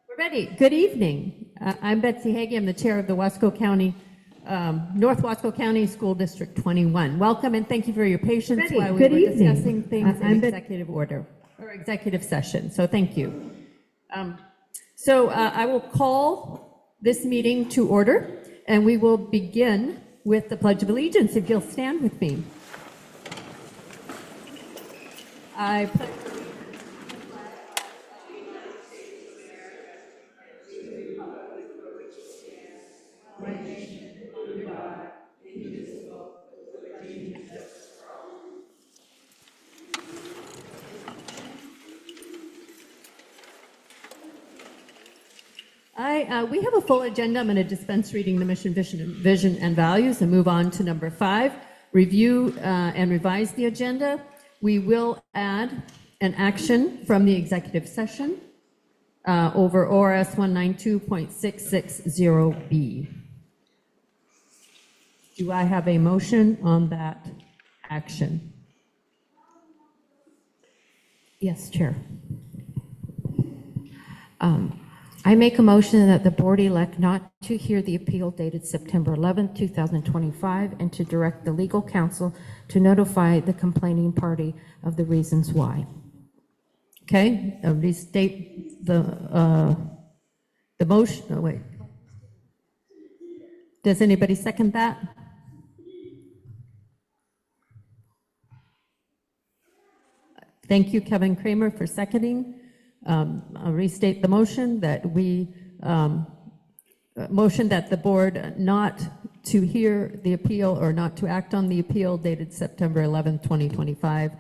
We're ready. Good evening. I'm Betsy Hagee. I'm the chair of the Wasco County, North Wasco County School District 21. Welcome and thank you for your patience while we were discussing things in executive order or executive session. So thank you. I will call this meeting to order and we will begin with the Pledge of Allegiance. If you'll stand with me. I pledge we have a full agenda. I'm going to dispense reading the mission, vision, and values and move on to number 5, review and revise the agenda. We will add an action from the executive session over ORS 192.660B. Do I have a motion on that action? Yes, Chair. I make a motion that the board elect not to hear the appeal dated September 11, 2025, and to direct the legal counsel to notify the complaining party of the reasons why. Okay, restate the motion. Oh, wait. Does anybody second that? Thank you, Kevin Kramer, for seconding. I'll restate the motion that we motion that the board not to hear the appeal or not to act on the appeal dated September 11, 2025,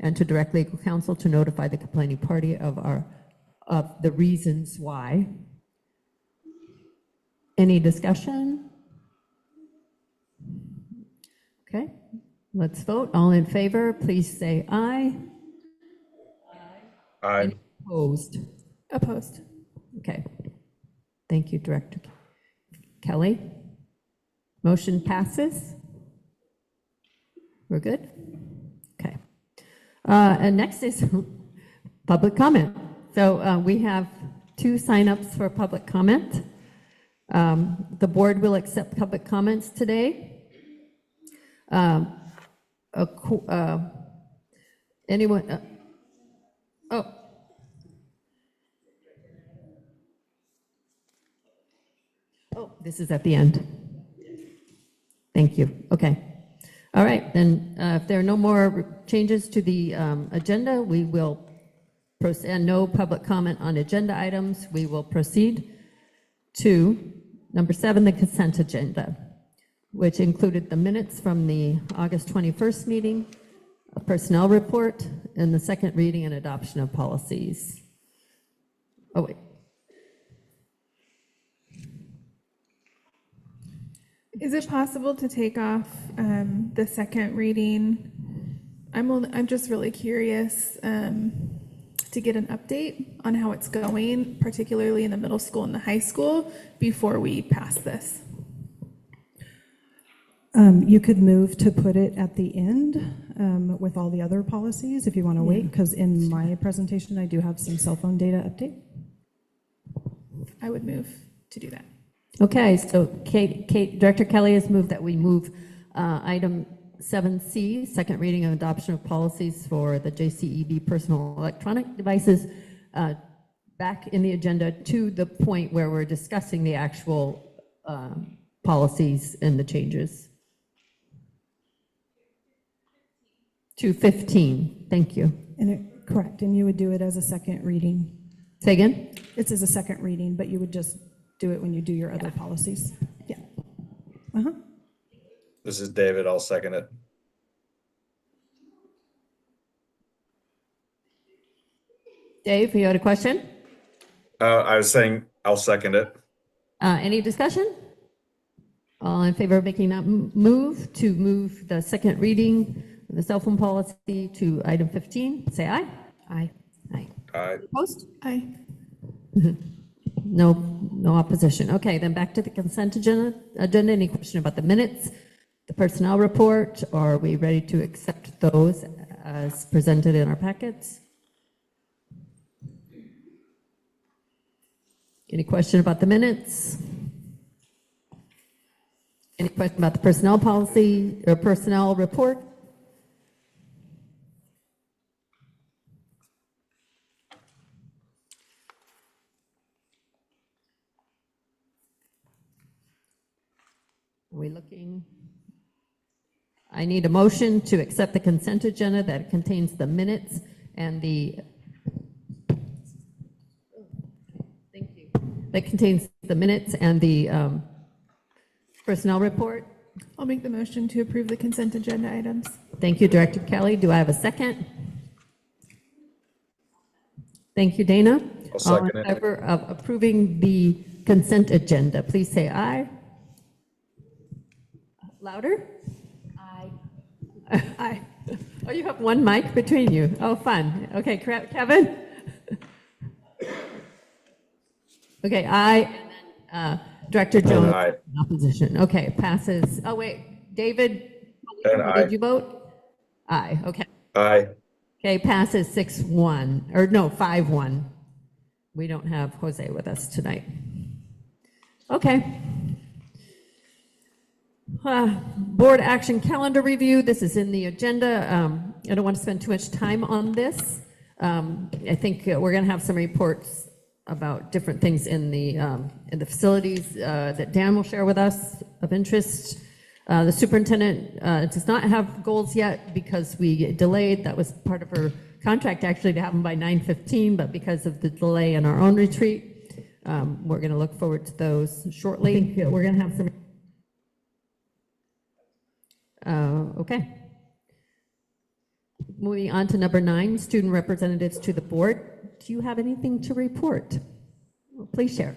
and to direct legal counsel to notify the complaining party of the reasons why. Any discussion? Okay, let's vote. All in favor, please say aye. Aye. Any opposed? Opposed. Okay. Thank you, Director Kelly. Motion passes. We're good? Okay. And next is public comment. So we have 2 signups for public comment. The board will accept public comments today. Anyone? Oh, this is at the end. Thank you. Okay. All right. Then if there are no more changes to the agenda, we will proceed. And no public comment on agenda items. We will proceed to number 7, the consent agenda, which included the minutes from the August 21st meeting, a personnel report, and the second reading and adoption of policies. Oh, wait. Is it possible to take off the second reading? I'm just really curious to get an update on how it's going, particularly in the middle school and the high school, before we pass this. You could move to put it at the end with all the other policies if you want to wait, because in my presentation I do have some cell phone data update. I would move to do that. Okay, so Director Kelly has moved that we move item 7C, second reading and adoption of policies for the JCEB personal electronic devices, back in the agenda to the point where we're discussing the actual policies and the changes. To 15, thank you. Correct, and you would do it as a second reading. Say again? It's as a second reading, but you would just do it when you do your other policies. Yeah. This is David. I'll second it. Dave, you had a question? I was saying I'll second it. Any discussion? All in favor of making that move to move the second reading of the cell phone policy to item 15, say aye. Aye. Aye. Aye. Opposed? Aye. No opposition. Okay, then back to the consent agenda. Any question about the minutes, the personnel report? Or are we ready to accept those as presented in our packets? Any question about the minutes? Any question about the personnel policy or personnel report? Are we looking? I need a motion to accept the consent agenda that contains the minutes and the, thank you, that contains the minutes and the personnel report. I'll make the motion to approve the consent agenda items. Thank you, Director Kelly. Do I have a second? Thank you, Dana. I'll second All in it. favor of approving the consent agenda, please say aye. Louder? Aye. Aye. Oh, you have one mic between you. Oh, fun. Okay, Kevin? Okay, aye. And then Director Jones, aye. in opposition. Okay, passes. Oh, wait, David? And aye. Did you vote? Aye, okay. Aye. Okay, passes 6-1, or no, 5-1. We don't have Jose with us tonight. Okay. Board action calendar review. This is in the agenda. I don't want to spend too much time on this. I think we're going to have some reports about different things in the facilities that Dan will share with us of interest. The superintendent does not have goals yet because we delayed. That was part of her contract actually to have them by 9:15, but because of the delay in our own retreat, we're going to look forward to those shortly. I think we're going to have some. Okay. Moving on to number 9, student representatives to the board. Do you have anything to report? Well, please share.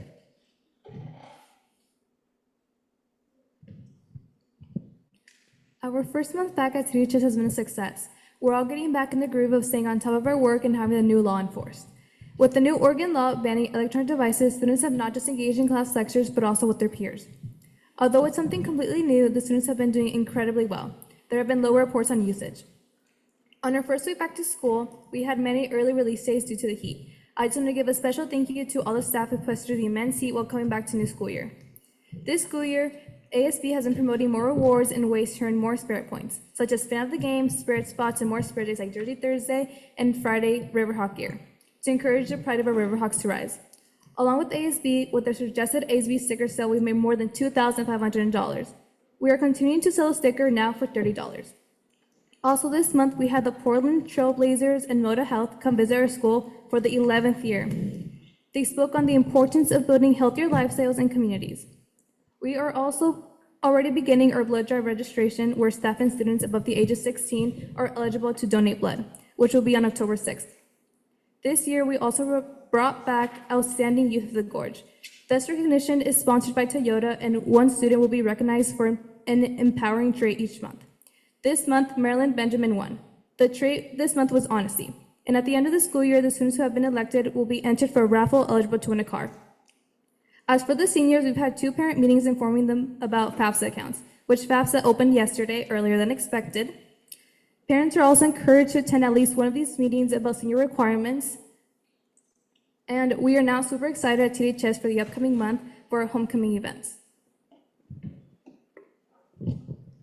Our first month back at TDHS has been a success. We're all getting back in the groove of staying on top of our work and having the new law enforced. With the new Oregon law banning electronic devices, students have not just engaged in class lectures, but also with their peers. Although it's something completely new, the students have been doing incredibly well. There have been low reports on usage. On our first week back to school, we had many early release days due to the heat. I just want to give a special thank you to all the staff who pushed through the immense heat while coming back to new school year. This school year, ASB has been promoting more rewards and ways to earn more spirit points, such as fan of the game, spirit spots, and more spirit days like Jersey Thursday and Friday Riverhawk gear, to encourage the pride of our Riverhawks to rise. Along with ASB, with their suggested ASB sticker sale, we've made more than $2,500. We are continuing to sell a sticker now for $30. Also this month, we had the Portland Trailblazers and Moda Health come visit our school for the 11th year. They spoke on the importance of building healthier lifestyles and communities. We are also already beginning our blood drive registration, where staff and students above the age of 16 are eligible to donate blood, which will be on October 6th. This year, we also brought back Outstanding Youth of the Gorge. This recognition is sponsored by Toyota, and one student will be recognized for an empowering trait each month. This month, Marilyn Benjamin won. The trait this month was honesty. And at the end of the school year, the students who have been elected will be entered for a raffle eligible to win a car. As for the seniors, we've had 2 parent meetings informing them about FAFSA accounts, which FAFSA opened yesterday, earlier than expected. Parents are also encouraged to attend at least one of these meetings about senior requirements. And we are now super excited at TDHS for the upcoming month for our homecoming events.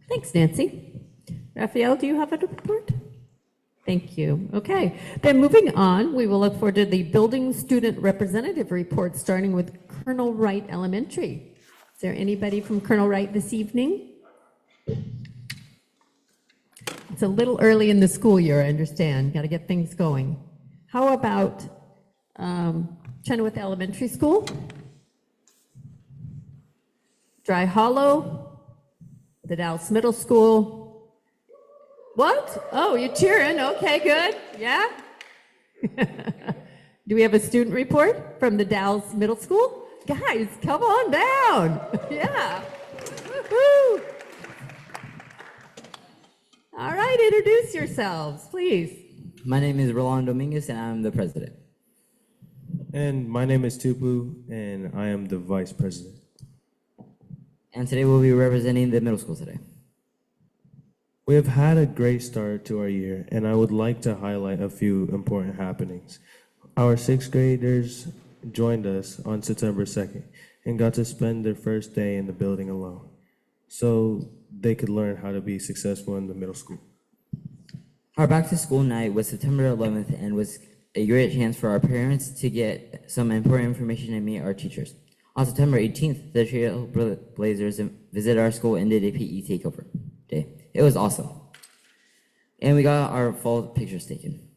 Thanks, Nancy. Raphael, do you have a report? Thank you. Okay, then moving on, we will look forward to the building student representative report, starting with Colonel Wright Elementary. Is there anybody from Colonel Wright this evening? It's a little early in the school year, I understand. Got to get things going. How about Chenoweth Elementary School? Dry Hollow? The Dallas Middle School? What? Oh, you're cheering. Okay, good. Yeah? Do we have a student report from the Dallas Middle School? Guys, come on down. Yeah. Woo-hoo. All right, introduce yourselves, please. My name is Rolando Dominguez, and I'm the president. And my name is Tupu, and I am the vice president. And today we'll be representing the middle school today. We have had a great start to our year, and I would like to highlight a few important happenings. Our 6th graders joined us on September 2nd and got to spend their first day in the building alone, so they could learn how to be successful in the middle school. Our back to school night was September 11th and was a great chance for our parents to get some important information and meet our teachers. On September 18th, the Trailblazers visited our school and did a PE takeover day. It was awesome. And we got our fall pictures taken.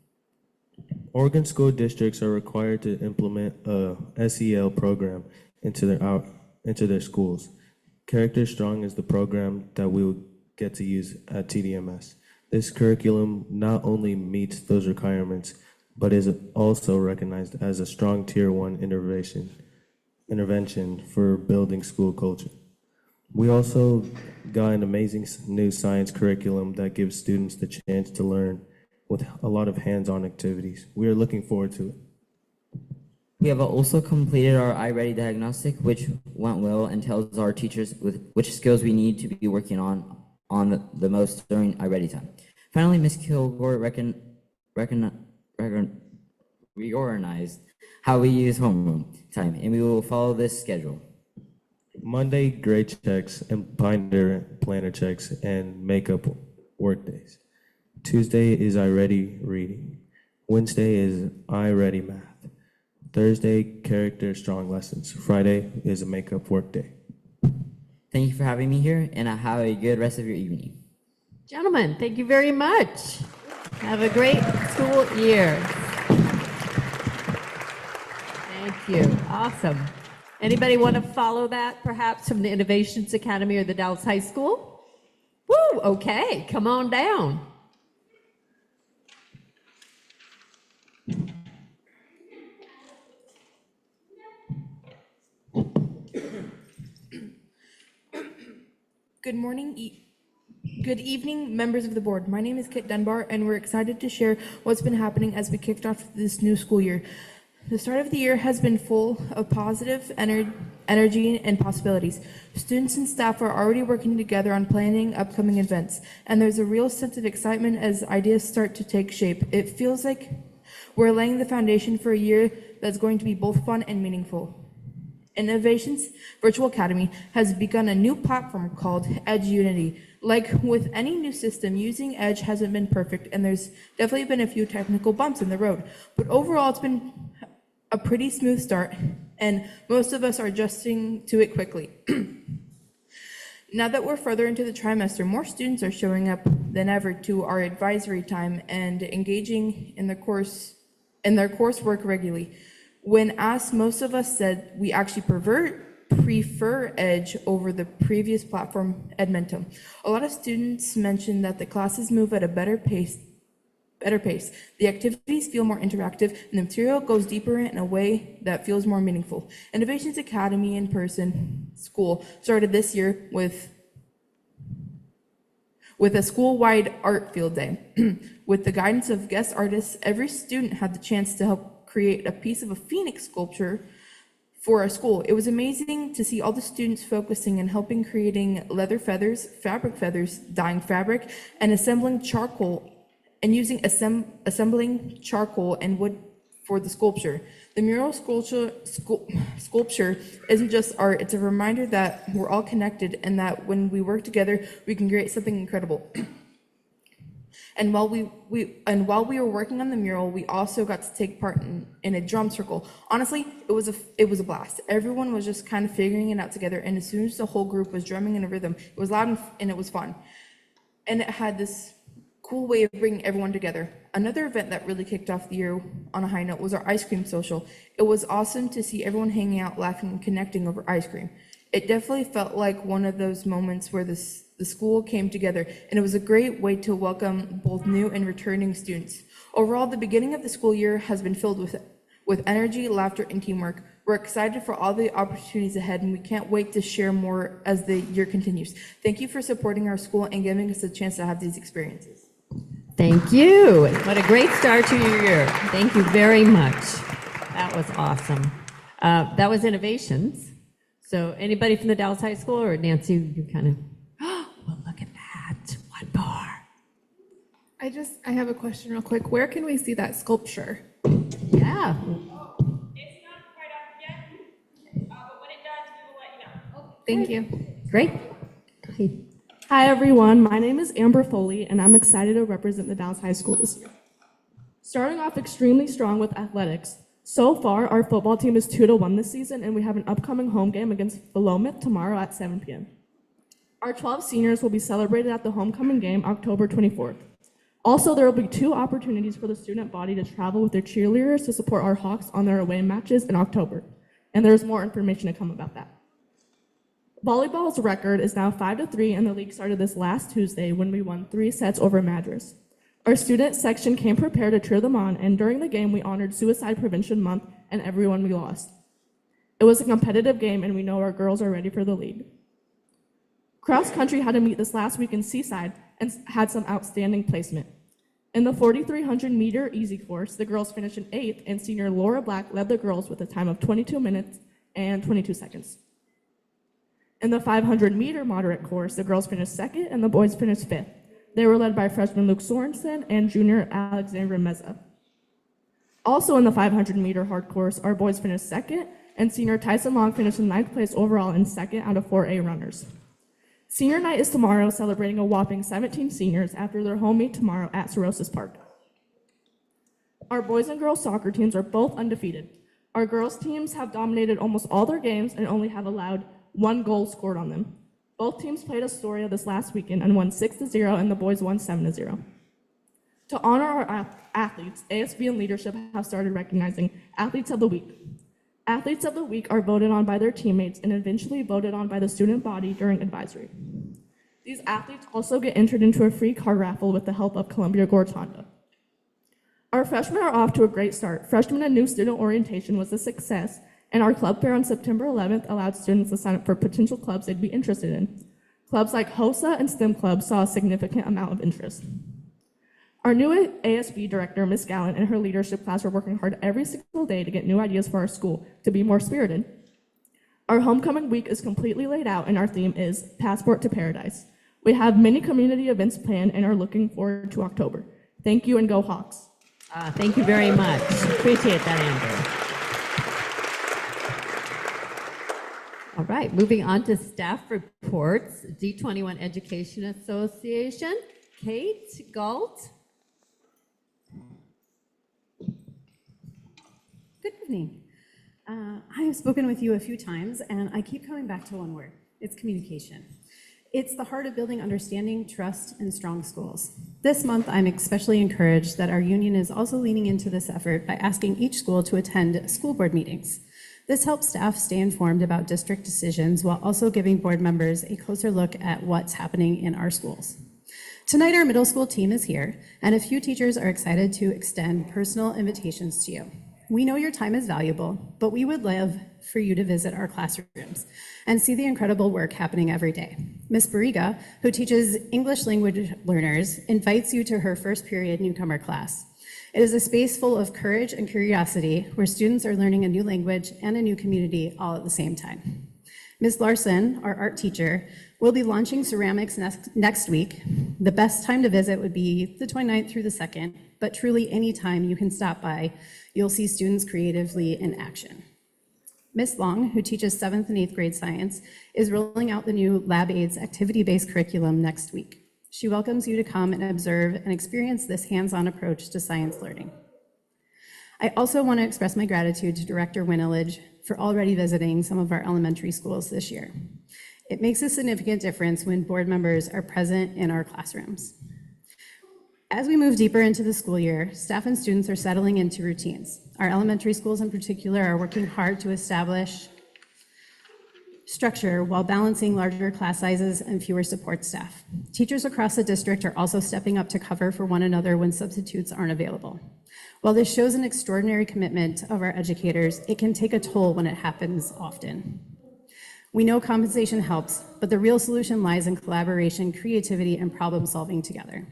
Oregon school districts are required to implement a SEL program into their schools. Character Strong is the program that we will get to use at TDMS. This curriculum not only meets those requirements, but is also recognized as a strong Tier 1 intervention for building school culture. We also got an amazing new science curriculum that gives students the chance to learn with a lot of hands-on activities. We are looking forward to it. We have also completed our iReady diagnostic, which went well and tells our teachers which skills we need to be working on the most during iReady time. Finally, Ms. Kilgore reorganized how we use homeroom time, and we will follow this schedule. Monday, grade checks and binder planner checks and makeup work days. Tuesday is iReady reading. Wednesday is iReady math. Thursday, Character Strong lessons. Friday is a makeup work day. Thank you for having me here, and have a good rest of your evening. Gentlemen, thank you very much. Have a great school year. Thank you. Awesome. Anybody want to follow that perhaps from the Innovations Academy or the Dallas High School? Woo, okay, come on down. Good evening, members of the board. My name is Kit Dunbar, and we're excited to share what's been happening as we kicked off this new school year. The start of the year has been full of positive energy and possibilities. Students and staff are already working together on planning upcoming events, and there's a real sense of excitement as ideas start to take shape. It feels like we're laying the foundation for a year that's going to be both fun and meaningful. Innovations Virtual Academy has begun a new platform called Edge Unity. Like with any new system, using Edge hasn't been perfect, and there's definitely been a few technical bumps in the road. But overall, it's been a pretty smooth start, and most of us are adjusting to it quickly. Now that we're further into the trimester, more students are showing up than ever to our advisory time and engaging in their coursework regularly. When asked, most of us said we actually prefer Edge over the previous platform, Edmentum. A lot of students mentioned that the classes move at a better pace. The activities feel more interactive, and the material goes deeper in a way that feels more meaningful. Innovations Academy in-person school started this year with a school-wide art field day. With the guidance of guest artists, every student had the chance to help create a piece of a phoenix sculpture for our school. It was amazing to see all the students focusing and helping creating leather feathers, fabric feathers, dyeing fabric, and assembling charcoal and wood for the sculpture. The mural sculpture isn't just art, it's a reminder that we're all connected and that when we work together, we can create something incredible. And while we were working on the mural, we also got to take part in a drum circle. Honestly, it was a blast. Everyone was just kind of figuring it out together, and as soon as the whole group was drumming in a rhythm, it was loud and it was fun. And it had this cool way of bringing everyone together. Another event that really kicked off the year on a high note was our ice cream social. It was awesome to see everyone hanging out, laughing, and connecting over ice cream. It definitely felt like one of those moments where the school came together, and it was a great way to welcome both new and returning students. Overall, the beginning of the school year has been filled with energy, laughter, and teamwork. We're excited for all the opportunities ahead, and we can't wait to share more as the year continues. Thank you for supporting our school and giving us a chance to have these experiences. Thank you. What a great start to your year. Thank you very much. That was awesome. That was Innovations. So anybody from the Dallas High School, or Nancy, you kind of, oh, well, look at that, one bar. I have a question real quick. Where can we see that sculpture? Yeah. It's not quite up Thank you. Great. Hi, everyone. My name is Amber Foley, and I'm excited to represent the Dallas High School this year. Starting off extremely strong with athletics. So far, our football team is 2-1 this season, and we have an upcoming home game against Philomath tomorrow at 7 p.m. Our 12 seniors will be celebrated at the homecoming game October 24th. Also, there will be 2 opportunities for the student body to travel with their cheerleaders to support our Hawks on their away matches in October, and there's more information to come about that. Volleyball's record is now 5-3, and the league started this last Tuesday when we won 3 sets over Madras. Our student section came prepared to cheer them on, and during the game, we honored Suicide Prevention Month and everyone we lost. It was a competitive game, and we know our girls are ready for the league. Cross country had a meet this last week in Seaside and had some outstanding placement. In the 4,300 meter easy course, the girls finished in 8th, and senior Laura Black led the girls with a time of 22 minutes and 22 seconds. In the 500 meter moderate course, the girls finished 2nd and the boys finished 5th. They were led by freshman Luke Sorensen and junior Alexandra Meza. Also in the 500 meter hard course, our boys finished 2nd, and senior Tyson Long finished in 9th place overall and 2nd out of 4A runners. Senior night is tomorrow, celebrating a whopping 17 seniors after their home meet tomorrow at Cirrhosis Park. Our boys and girls soccer teams are both undefeated. Our girls teams have dominated almost all their games and only have allowed 1 goal scored on them. Both teams played Astoria this last weekend and won 6-0, and the boys won 7-0. To honor our athletes, ASB and leadership have started recognizing Athletes of the Week. Athletes of the Week are voted on by their teammates and eventually voted on by the student body during advisory. These athletes also get entered into a free car raffle with the help of Columbia Gorge Honda. Our freshmen are off to a great start. Freshman and new student orientation was a success, and our club fair on September 11th allowed students to sign up for potential clubs they'd be interested in. Clubs like HOSA and STEM Club saw a significant amount of interest. Our new ASB director, Ms. Gallant, and her leadership class are working hard every single day to get new ideas for our school to be more spirited. Our homecoming week is completely laid out, and our theme is Passport to Paradise. We have many community events planned and are looking forward to October. Thank you, and go Hawks. Thank you very much. Appreciate that, Amber. All right, moving on to staff reports. D21 Education Association. Kate Galt. Good evening. I have spoken with you a few times, and I keep coming back to one word. It's communication. It's the heart of building understanding, trust, and strong schools. This month, I'm especially encouraged that our union is also leaning into this effort by asking each school to attend school board meetings. This helps staff stay informed about district decisions while also giving board members a closer look at what's happening in our schools. Tonight, our middle school team is here, and a few teachers are excited to extend personal invitations to you. We know your time is valuable, but we would love for you to visit our classrooms and see the incredible work happening every day. Ms. Barriga, who teaches English language learners, invites you to her first period newcomer class. It is a space full of courage and curiosity where students are learning a new language and a new community all at the same time. Ms. Larson, our art teacher, will be launching ceramics next week. The best time to visit would be the 29th through the 2nd, but truly any time you can stop by, you'll see students creatively in action. Ms. Long, who teaches 7th and 8th grade science, is rolling out the new Lab Aids activity-based curriculum next week. She welcomes you to come and observe and experience this hands-on approach to science learning. I also want to express my gratitude to Director Winillage for already visiting some of our elementary schools this year. It makes a significant difference when board members are present in our classrooms. As we move deeper into the school year, staff and students are settling into routines. Our elementary schools in particular are working hard to establish structure while balancing larger class sizes and fewer support staff. Teachers across the district are also stepping up to cover for one another when substitutes aren't available. While this shows an extraordinary commitment of our educators, it can take a toll when it happens often. We know compensation helps, but the real solution lies in collaboration, creativity, and problem solving together.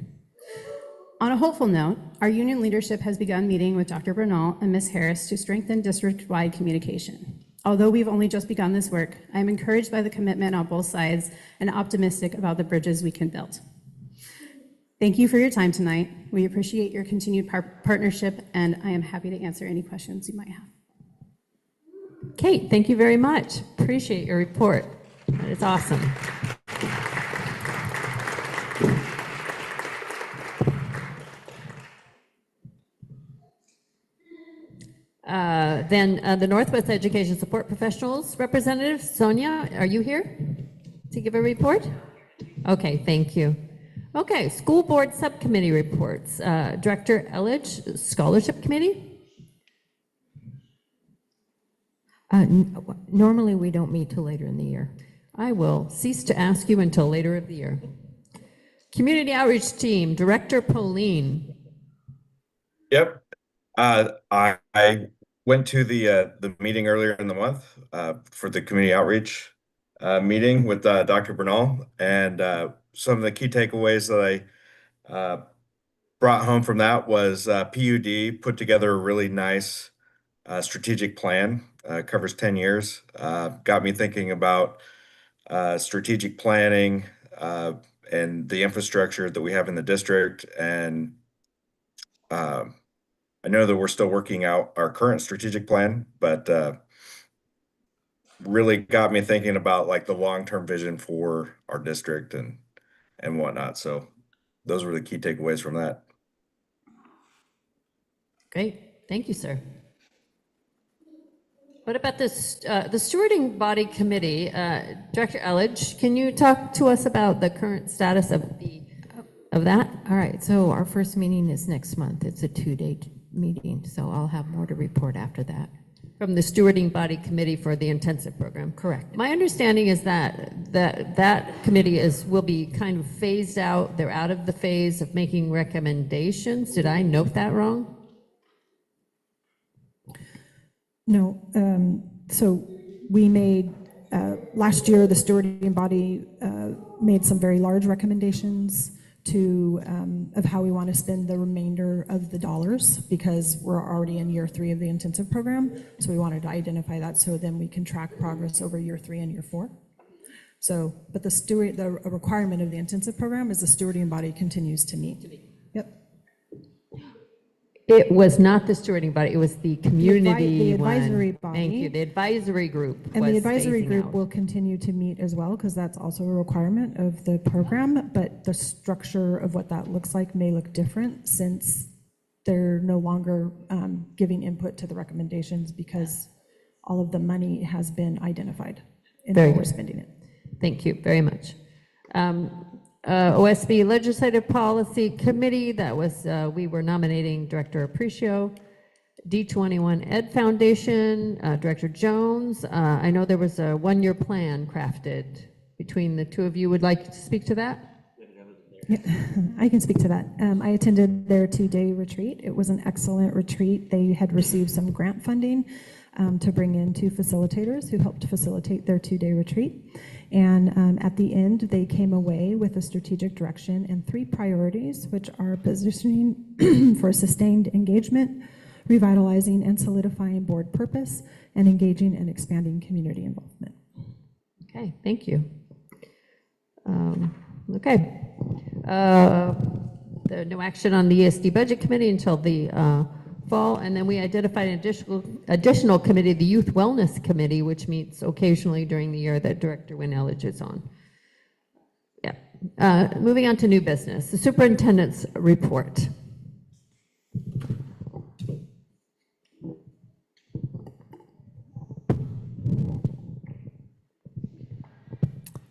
On a hopeful note, our union leadership has begun meeting with Dr. Bernal and Ms. Harris to strengthen district-wide communication. Although we've only just begun this work, I am encouraged by the commitment on both sides and optimistic about the bridges we can build. Thank you for your time tonight. We appreciate your continued partnership, and I am happy to answer any questions you might have. Kate, thank you very much. Appreciate your report. It's awesome. Then the Northwest Education Support Professionals representative, Sonia, are you here to give a report? Okay, thank you. Okay, School Board Subcommittee reports. Director Elledge, Scholarship Committee? Normally, we don't meet till later in the year. I will cease to ask you until later of the year. Community Outreach Team, Director Pauline. Yep. I went to the meeting earlier in the month for the community outreach meeting with Dr. Bernal, and some of the key takeaways that I brought home from that was PUD put together a really nice strategic plan, covers 10 years, got me thinking about strategic planning and the infrastructure that we have in the district. And I know that we're still working out our current strategic plan, but really got me thinking about like the long-term vision for our district and whatnot. So those were the key takeaways from that. Great, thank you, sir. What about this, the stewarding body committee? Director Elledge, can you talk to us about the current status of that? All right, so our first meeting is next month. It's a 2-day meeting, so I'll have more to report after that. From the stewarding body committee for the intensive program? Correct. My understanding is that committee will be kind of phased out. They're out of the phase of making recommendations. Did I note that wrong? No, so we made, last year, the stewarding body made some very large recommendations of how we want to spend the remainder of the dollars, because we're already in year 3 of the intensive program. So we wanted to identify that so then we can track progress over year 3 and year 4. So, but the requirement of the intensive program is the stewarding body continues to meet. Yep. It was not the stewarding body, it was the community The advisory one. body. Thank you, the advisory group. And was the advisory phasing group out. will continue to meet as well, because that's also a requirement of the program, but the structure of what that looks like may look different since they're no longer giving input to the recommendations, because all of the money has been identified and how we're spending it. Thank you very much. OSB Legislative Policy Committee, that was, we were nominating Director Apprecio. D21 Ed Foundation, Director Jones. I know there was a 1-year plan crafted between the two of you. Would like to speak to that? Yeah, I can speak to that. I attended their 2-day retreat. It was an excellent retreat. They had received some grant funding to bring in 2 facilitators who helped facilitate their 2-day retreat. And at the end, they came away with a strategic direction and 3 priorities, which are positioning for sustained engagement, revitalizing and solidifying board purpose, and engaging and expanding community involvement. Okay, thank you. Okay. No action on the ESD Budget Committee until the fall, and then we identified an additional committee, the Youth Wellness Committee, which meets occasionally during the year that Director Wynn Elledge is on. Yeah. Moving on to new business, the superintendent's report.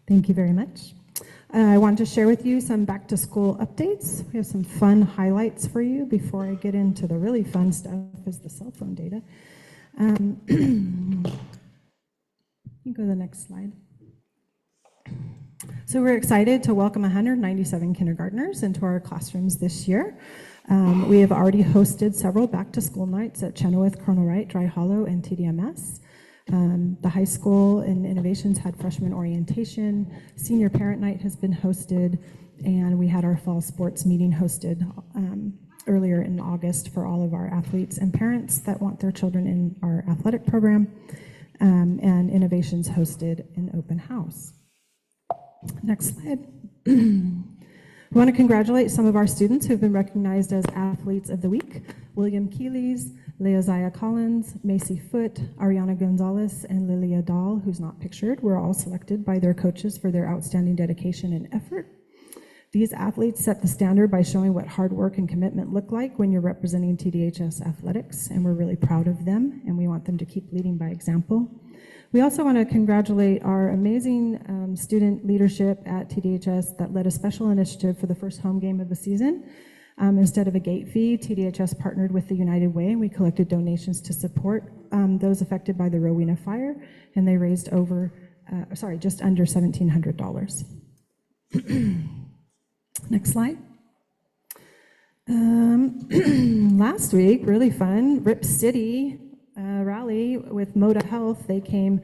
Thank you very much. I wanted to share with you some back to school updates. We have some fun highlights for you before I get into the really fun stuff, is the cell phone data. You can go to the next slide. So we're excited to welcome 197 kindergartners into our classrooms this year. We have already hosted several back to school nights at Chenoweth, Colonel Wright, Dry Hollow, and TDMS. The high school and Innovations had freshman orientation. Senior parent night has been hosted, and we had our fall sports meeting hosted earlier in August for all of our athletes and parents that want their children in our athletic program. And Innovations hosted an open house. Next slide. We want to congratulate some of our students who've been recognized as Athletes of the Week. William Keeley's Leaziah Collins, Macy Foote, Ariana Gonzalez, and Lilia Dahl, who's not pictured, were all selected by their coaches for their outstanding dedication and effort. These athletes set the standard by showing what hard work and commitment look like when you're representing TDHS athletics, and we're really proud of them, and we want them to keep leading by example. We also want to congratulate our amazing student leadership at TDHS that led a special initiative for the first home game of the season. Instead of a gate fee, TDHS partnered with the United Way, and we collected donations to support those affected by the Rowena fire, and they raised just under $1,700. Next slide. Last week, really fun, Rip City rally with Moda Health. They came,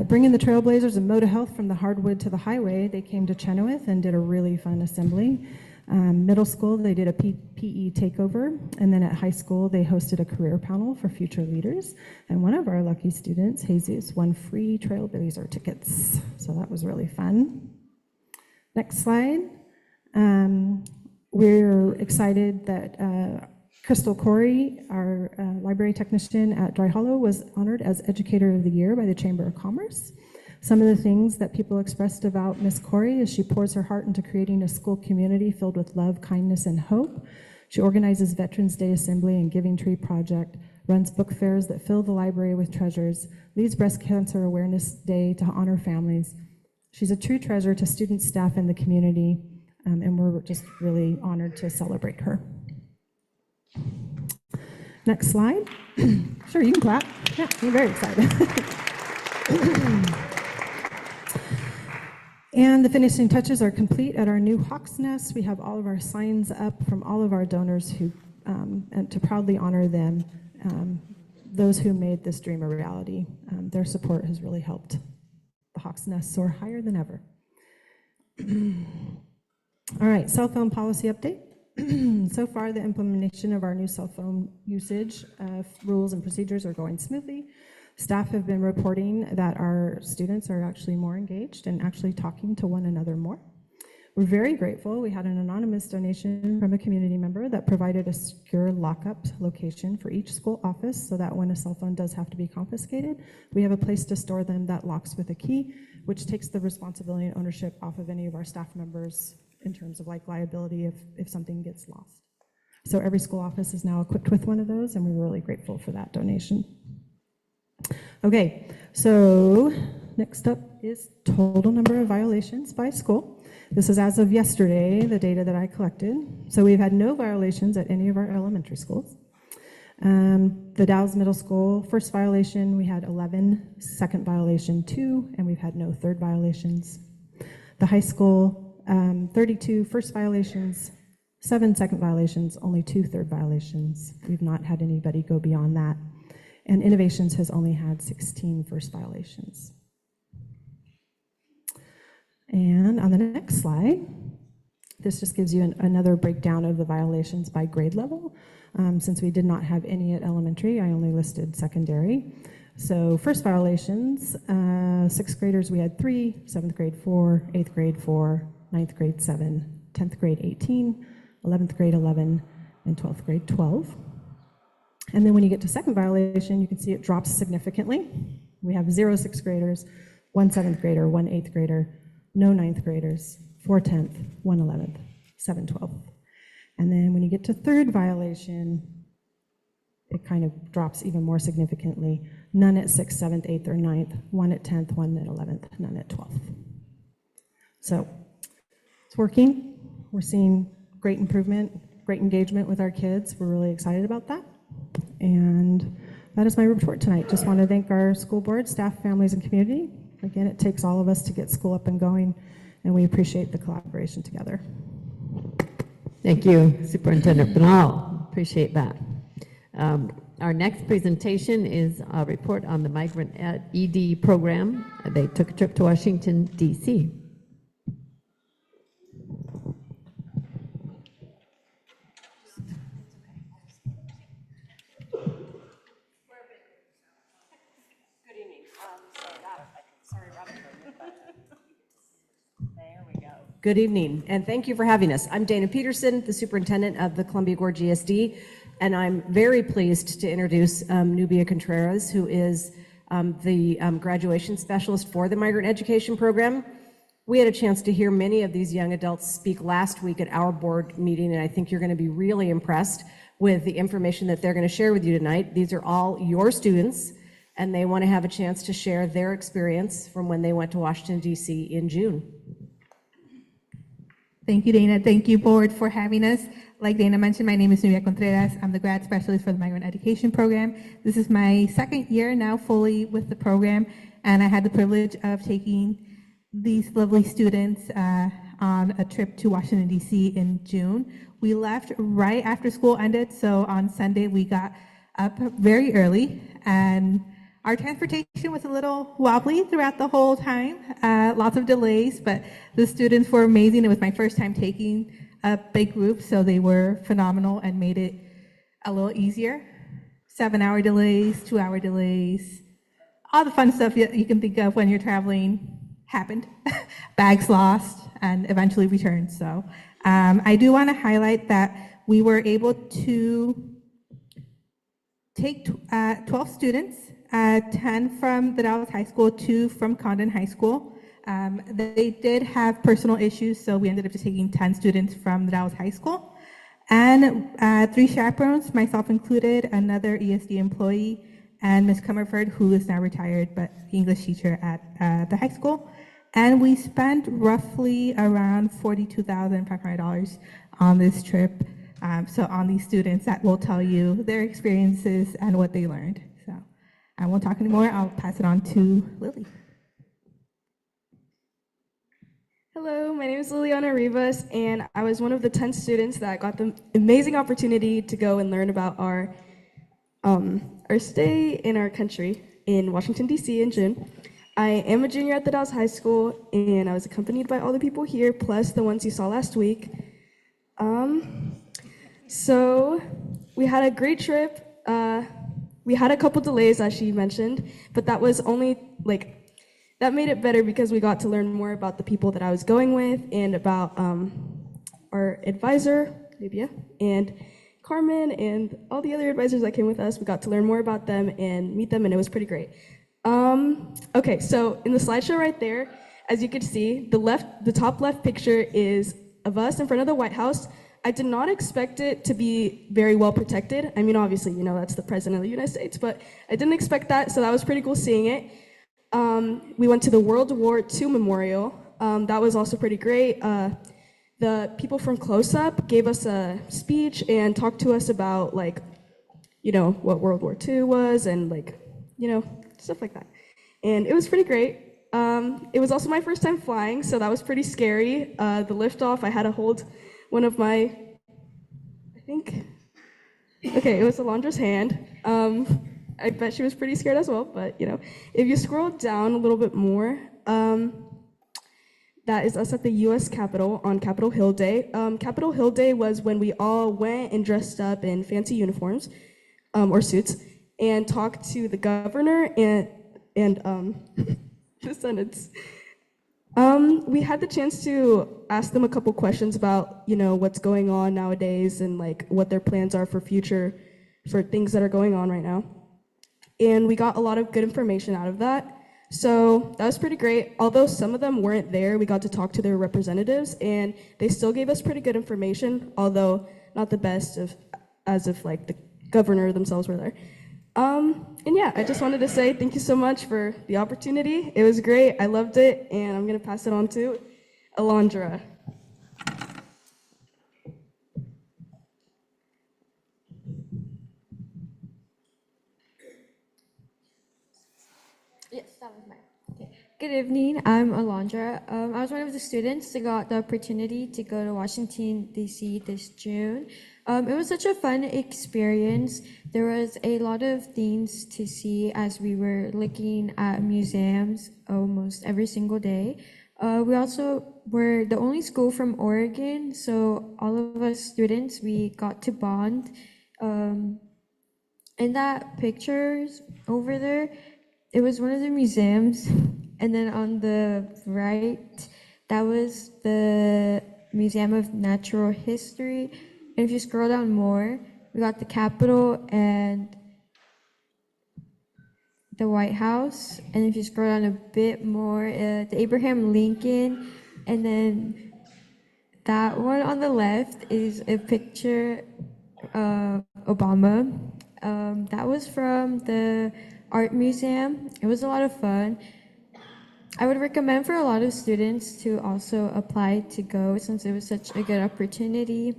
bringing the Trailblazers and Moda Health from the hardwood to the highway. They came to Chenoweth and did a really fun assembly. Middle school, they did a PE takeover, and then at high school, they hosted a career panel for future leaders. And one of our lucky students, Jesus, won free Trailblazer tickets. So that was really fun. Next slide. We're excited that Crystal Corey, our library technician at Dry Hollow, was honored as Educator of the Year by the Chamber of Commerce. Some of the things that people expressed about Miss Corey is she pours her heart into creating a school community filled with love, kindness, and hope. She organizes Veterans Day Assembly and Giving Tree Project, runs book fairs that fill the library with treasures, leads Breast Cancer Awareness Day to honor families. She's a true treasure to students, staff, and the community, and we're just really honored to celebrate her. Next slide. Sure, you can clap. Yeah, you're very excited. And the finishing touches are complete at our new Hawk's Nest. We have all of our signs up from all of our donors who, and to proudly honor them, those who made this dream a reality. Their support has really helped the Hawk's Nest soar higher than ever. All right, cell phone policy update. So far, the implementation of our new cell phone usage rules and procedures are going smoothly. Staff have been reporting that our students are actually more engaged and actually talking to one another more. We're very grateful. We had an anonymous donation from a community member that provided a secure lockup location for each school office so that when a cell phone does have to be confiscated, we have a place to store them that locks with a key, which takes the responsibility and ownership off of any of our staff members in terms of like liability if something gets lost. So every school office is now equipped with one of those, and we're really grateful for that donation. Okay, so next up is total number of violations by school. This is as of yesterday, the data that I collected. So we've had no violations at any of our elementary schools. The Dalles Middle School, first violation, we had 11, second violation, 2, and we've had no third violations. The high school, 32 first violations, 7 second violations, only 2 third violations. We've not had anybody go beyond that. And Innovations has only had 16 first violations. And on the next slide, this just gives you another breakdown of the violations by grade level. Since we did not have any at elementary, I only listed secondary. So first violations, 6th graders, we had 3, 7th grade 4, 8th grade 4, 9th grade 7, 10th grade 18, 11th grade 11, and 12th grade 12. And then when you get to second violation, you can see it drops significantly. We have 0 6th graders, 1 7th grader, 1 8th grader, no 9th graders, 4 10th, 1 11th, 7 12th. And then when you get to third violation, it kind of drops even more significantly. None at 6th, 7th, 8th, or 9th, 1 at 10th, 1 at 11th, none at 12th. So it's working. We're seeing great improvement, great engagement with our kids. We're really excited about that. And that is my report tonight. Just want to thank our school board, staff, families, and community. Again, it takes all of us to get school up and going, and we appreciate the collaboration together. Thank you, Superintendent Bernal. Appreciate that. Our next presentation is a report on the Migrant ED program. They took a trip to Washington, D.C. Good evening, and thank you for having us. I'm Dana Peterson, the superintendent of the Columbia Gorge GSD, And I'm very pleased to introduce Nubia Contreras, who is the graduation specialist for the Migrant Education Program. We had a chance to hear many of these young adults speak last week at our board meeting, and I think you're going to be really impressed with the information that they're going to share with you tonight. These are all your students, and they want to have a chance to share their experience from when they went to Washington, D.C. in June. Thank you, Dana. Thank you, board, for having us. Like Dana mentioned, my name is Nubia Contreras. I'm the grad specialist for the Migrant Education Program. This is my second year now fully with the program, and I had the privilege of taking these lovely students on a trip to Washington, D.C. in June. We left right after school ended, so on Sunday we got up very early, and our transportation was a little wobbly throughout the whole time, lots of delays, but the students were amazing. It was my first time taking a big group, so they were phenomenal and made it a little easier. 7-hour delays, 2-hour delays, all the fun stuff you can think of when you're traveling happened. Bags lost and eventually returned. So I do want to highlight that we were able to take 12 students, 10 from the Dallas High School, 2 from Condon High School. They did have personal issues, so we ended up just taking 10 students from the Dallas High School. And 3 chaperones, myself included, another ESD employee, and Ms. Comerford, who is now retired, but English teacher at the high school. And we spent roughly around $42,500 on this trip. So on these students that will tell you their experiences and what they learned. So I won't talk anymore. I'll pass it on to Lily. Hello, my name is Liliana Rivas, and I was one of the 10 students that got the amazing opportunity to go and learn about our stay in our country in Washington, D.C. in June. I am a junior at the Dallas High School, and I was accompanied by all the people here, plus the ones you saw last week. So we had a great trip. We had a couple delays, as she mentioned, but that was only that made it better because we got to learn more about the people that I was going with and about our advisor, Nubia, and Carmen, and all the other advisors that came with us. We got to learn more about them and meet them, and it was pretty great. Okay, so in the slideshow right there, as you can see, the top left picture is of us in front of the White House. I did not expect it to be very well protected. I mean, obviously, you know, that's the President of the United States, but I didn't expect that, so that was pretty cool seeing it. We went to the World War II Memorial. That was also pretty great. The people from Close Up gave us a speech and talked to us about, what World War II was and, stuff like that. And it was pretty great. It was also my first time flying, so that was pretty scary. The liftoff, I had to hold one of my, it was Alondra's hand. I bet she was pretty scared as well, but if you scroll down a little bit more, that is us at the U.S. Capitol on Capitol Hill Day. Capitol Hill Day was when we all went and dressed up in fancy uniforms, or suits, and talked to the governor and the senates. We had the chance to ask them a couple questions about, what's going on nowadays and what their plans are for things that are going on right now. And we got a lot of good information out of that. So that was pretty great. Although some of them weren't there, we got to talk to their representatives, and they still gave us pretty good information, although not the best as if the governor themselves were there. And yeah, I just wanted to say thank you so much for the opportunity. It was great. I loved it, and I'm going to pass it on to Alondra. Yes, that was mine. Okay. Good evening. I'm Alondra. I was one of the students that got the opportunity to go to Washington, D.C. this June. It was such a fun experience. There was a lot of things to see as we were looking at museums almost every single day. We also were the only school from Oregon, so all of us students, we got to bond. In that pictures over there, it was one of the museums, and then on the right, that was the Museum of Natural History. And if you scroll down more, we got the Capitol and the White House. And if you scroll down a bit more, the Abraham Lincoln, and then that one on the left is a picture of Obama. That was from the art museum. It was a lot of fun. I would recommend for a lot of students to also apply to go since it was such a good opportunity.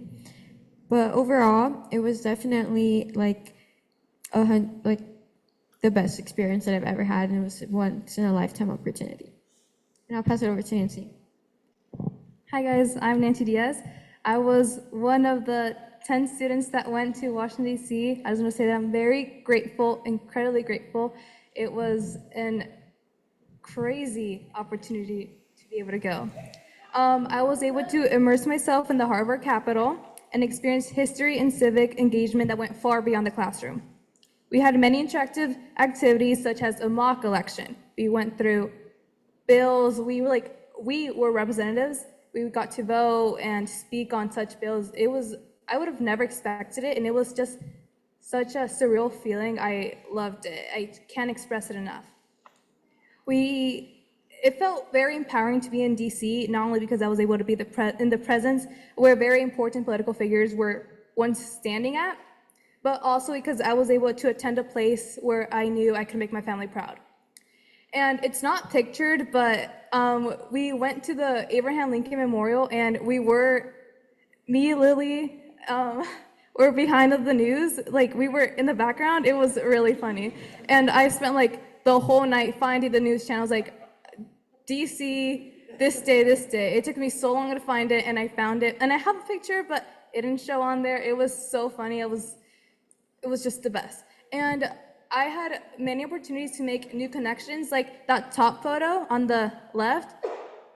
But overall, it was definitely like the best experience that I've ever had, and it was once in a lifetime opportunity. And I'll pass it over to Nancy. Hi guys, I'm Nancy Diaz. I was one of the 10 students that went to Washington, D.C. I just want to say that I'm very grateful, incredibly grateful. It was an crazy opportunity to be able to go. I was able to immerse myself in the heart of our Capitol and experience history and civic engagement that went far beyond the classroom. We had many interactive activities such as a mock election. We went through bills. We were representatives. We got to vote and speak on such bills. I would have never expected it, and it was just such a surreal feeling. I loved it. I can't express it enough. It felt very empowering to be in DC, not only because I was able to be in the presence where very important political figures were once standing at, but also because I was able to attend a place where I knew I could make my family proud. And it's not pictured, but we went to the Abraham Lincoln Memorial, and me, Lily, were behind the news. Like, we were in the background. It was really funny. And I spent the whole night finding the news channels, like DC, this day, this day. It took me so long to find it, and I found it. And I have a picture, but it didn't show on there. It was so funny. It was just the best. And I had many opportunities to make new connections, like that top photo on the left.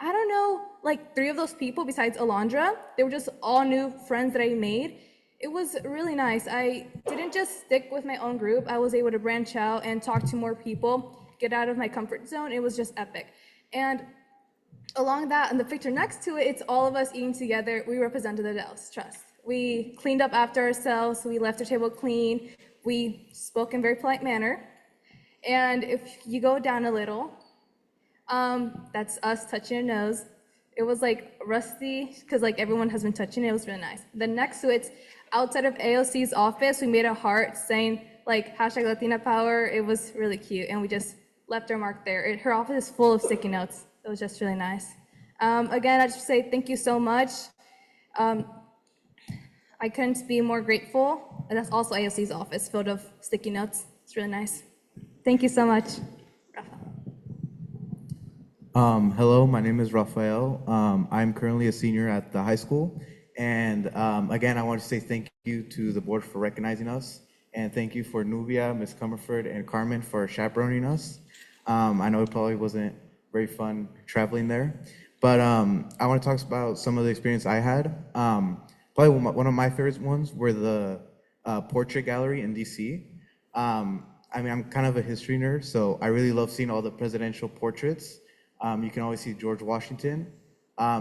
I don't know, 3 of those people besides Alondra. They were just all new friends that I made. It was really nice. I didn't just stick with my own group. I was able to branch out and talk to more people, get out of my comfort zone. It was just epic. And along that, and the picture next to it, it's all of us eating together. We represented the Dallas Trust. We cleaned up after ourselves. We left our table clean. We spoke in a very polite manner. And if you go down a little, that's us touching our nose. It was rusty because everyone has been touching it. It was really nice. Then next to it, outside of AOC's office, we made a heart saying hashtag Latina Power. It was really cute, and we just left our mark there. Her office is full of sticky notes. It was just really nice. Again, I just say thank you so much. I couldn't be more grateful. And that's also AOC's office, filled of sticky notes. It's really nice. Thank you so much. Hello, my name is Rafael. I'm currently a senior at the high school. And again, I want to say thank you to the board for recognizing us. And thank you for Nubia, Ms. Comerford, and Carmen for chaperoning us. I know it probably wasn't very fun traveling there. But I want to talk about some of the experience I had. Probably one of my favorite ones were the portrait gallery in DC. I mean, I'm kind of a history nerd, so I really love seeing all the presidential portraits. You can always see George Washington.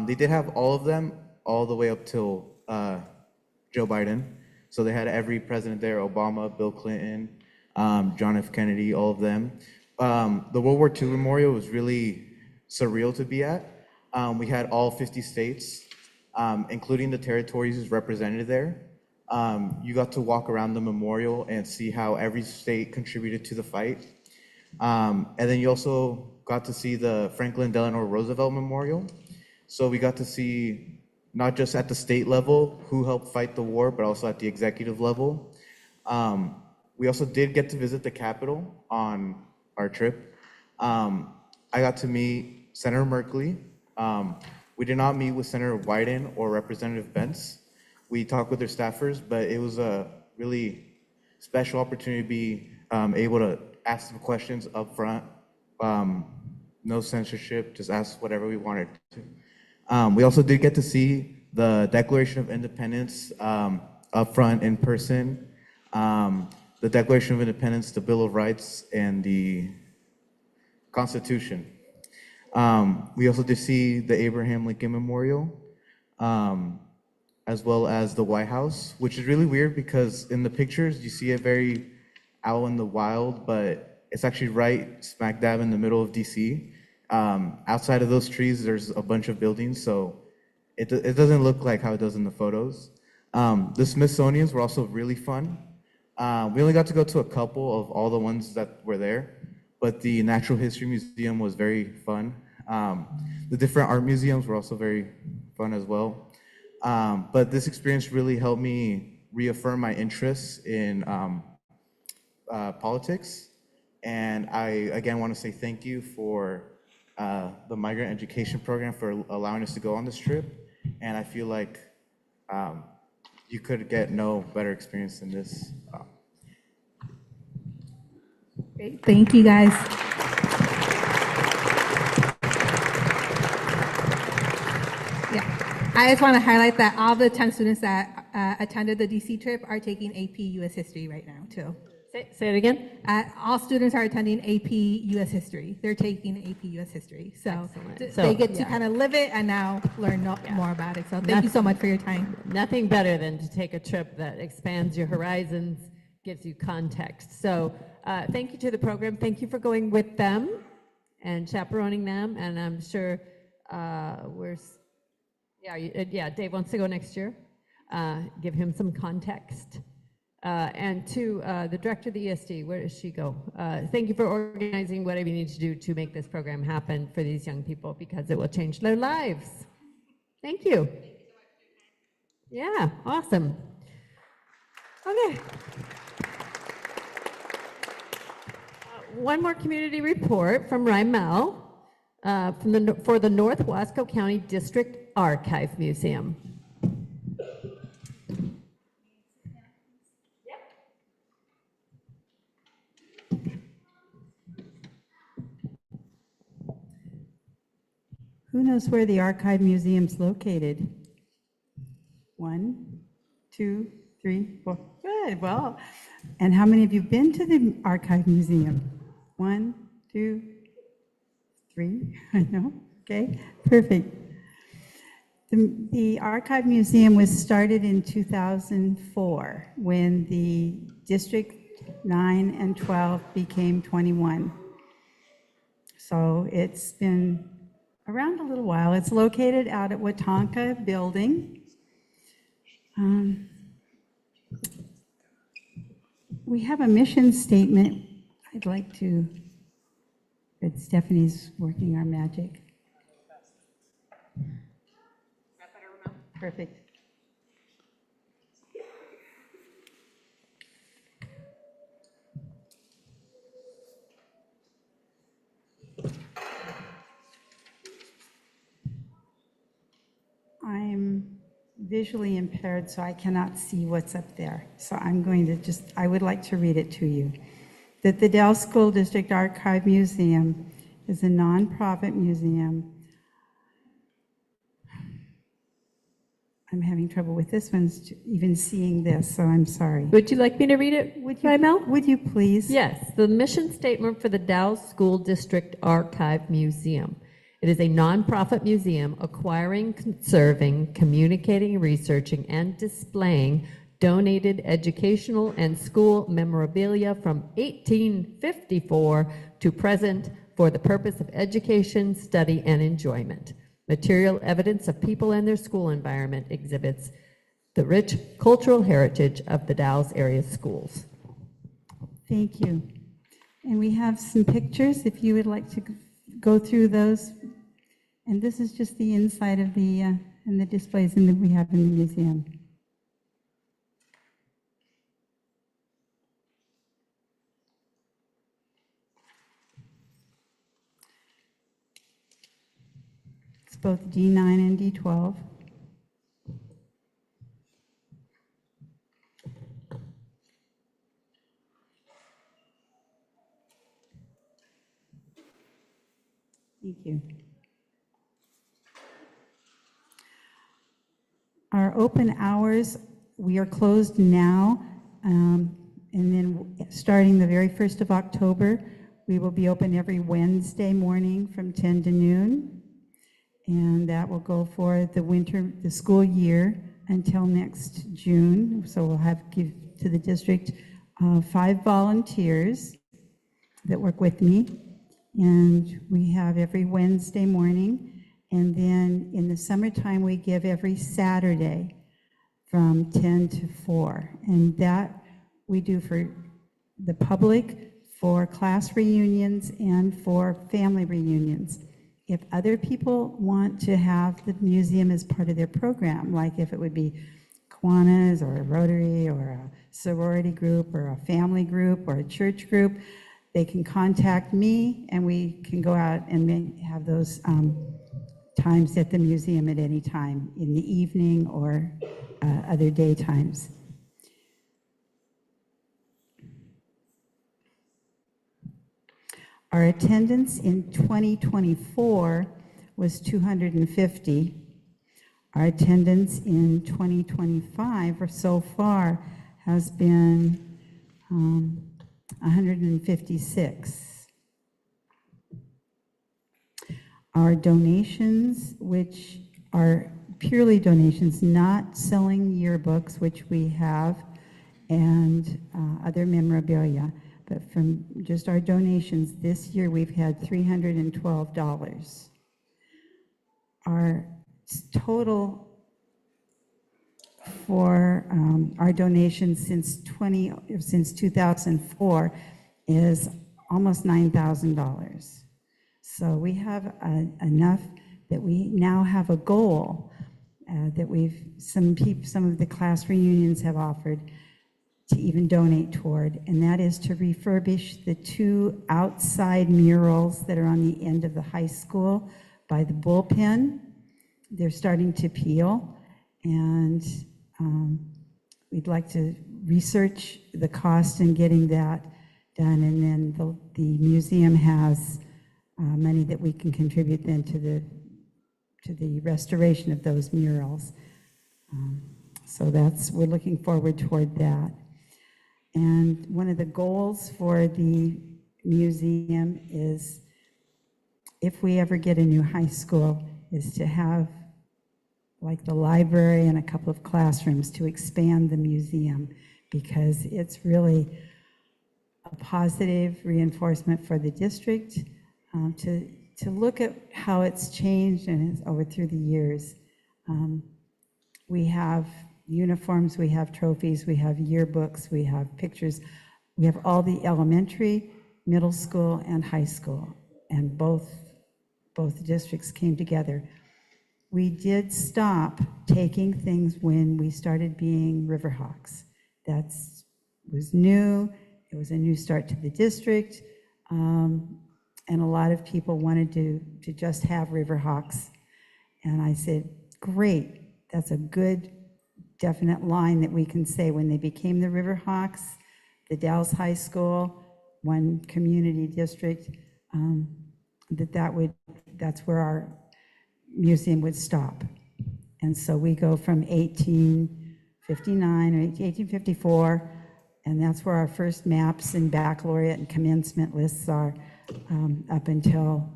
They did have all of them all the way up till Joe Biden. So they had every president there: Obama, Bill Clinton, John F. Kennedy, all of them. The World War II Memorial was really surreal to be at. We had all 50 states, including the territories represented there. You got to walk around the memorial and see how every state contributed to the fight. And then you also got to see the Franklin Delano Roosevelt Memorial. So we got to see not just at the state level who helped fight the war, but also at the executive level. We also did get to visit the Capitol on our trip. I got to meet Senator Merkley. We did not meet with Senator Wyden or Representative Bentz. We talked with their staffers, but it was a really special opportunity to be able to ask them questions up front. No censorship, just ask whatever we wanted to. We also did get to see the Declaration of Independence up front in person, the Declaration of Independence, the Bill of Rights, and the Constitution. We also did see the Abraham Lincoln Memorial. as well as the White House, which is really weird because in the pictures you see it very out in the wild, but it's actually right smack dab in the middle of DC. Outside of those trees, there's a bunch of buildings, so it doesn't look like how it does in the photos. The Smithsonian's were also really fun. We only got to go to a couple of all the ones that were there, but the Natural History Museum was very fun. The different art museums were also very fun as well. But this experience really helped me reaffirm my interests in politics. And I, again, want to say thank you for the Migrant Education Program for allowing us to go on this trip. And I feel like you could get no better experience than this. Great. Thank you, guys. Yeah, I just want to highlight that all the 10 students that attended the DC trip are taking AP US History right now, too. Say it again. All students are attending AP US History. They're taking AP US History. So So, they get to yeah. kind of live it and now learn more about it. So thank you so much for your time. Nothing better than to take a trip that expands your horizons, gives you context. So thank you to the program. Thank you for going with them and chaperoning them. And I'm sure Dave wants to go next year. Give him some context. And to the director of the ESD, where does she go? Thank you for organizing whatever you need to do to make this program happen for these young people, because it will change their lives. Thank you. Yeah, awesome. Okay. One more community report from Rymel for the North Wasco County District Archive Museum. Who knows where the Archive Museum's located? 1, 2, 3, 4. Good. Well, and how many of you have been to the Archive Museum? 1, 2, 3. I know. Okay. Perfect. The Archive Museum was started in 2004 when the District 9 and 12 became 21. So it's been around a little while. It's located out at Watonka Building. We have a mission statement. I'd like to, but Stephanie's working our magic. Perfect. I'm visually impaired, so I cannot see what's up there. So I'm going to I would like to read it to you. That the Dalles School District Archive Museum is a nonprofit museum. I'm having trouble with this one, even seeing this, so I'm sorry. Would you like me to read it, Rymel? Would you please? Yes, the mission statement for the Dalles School District Archive Museum. It is a nonprofit museum acquiring, conserving, communicating, researching, and displaying donated educational and school memorabilia from 1854 to present for the purpose of education, study, and enjoyment. Material evidence of people and their school environment exhibits the rich cultural heritage of the Dalles area schools. Thank you. And we have some pictures if you would like to go through those. And this is just the inside of the and the displays that we have in the museum. It's both D9 and D12. Thank you. Our open hours, we are closed now, and then starting the very 1st of October, we will be open every Wednesday morning from 10 to noon, and that will go for the school year until next June. So we'll give to the district 5 volunteers that work with me. And we have every Wednesday morning. And then in the summertime, we give every Saturday from 10 to 4. And that we do for the public, for class reunions, and for family reunions. If other people want to have the museum as part of their program, like if it would be Kiwanis or a Rotary or a sorority group or a family group or a church group, they can contact me and we can go out and have those times at the museum at any time in the evening or other day times. Our attendance in 2024 was 250. Our attendance in 2025 or so far has been 156. Our donations, which are purely donations, not selling yearbooks, which we have, and other memorabilia, but from just our donations this year, we've had $312. Our total for our donations since 2004 is almost $9,000. So we have enough that we now have a goal that some of the class reunions have offered to even donate toward, and that is to refurbish the 2 outside murals that are on the end of the high school by the bullpen. They're starting to peel, and we'd like to research the cost in getting that done, and then the museum has money that we can contribute then to the restoration of those murals. So we're looking forward toward that. And one of the goals for the museum is, if we ever get a new high school, is to have like the library and a couple of classrooms to expand the museum, because it's really a positive reinforcement for the district to look at how it's changed and over through the years. We have uniforms, we have trophies, we have yearbooks, we have pictures. We have all the elementary, middle school, and high school, and both districts came together. We did stop taking things when we started being Riverhawks. That was new. It was a new start to the district, and a lot of people wanted to just have Riverhawks. And I said, great, that's a good definite line that we can say. When they became the Riverhawks, the Dalles High School, one community district, that's where our museum would stop. And so we go from 1859 or 1854, and that's where our first maps and baccalaureate and commencement lists are, up until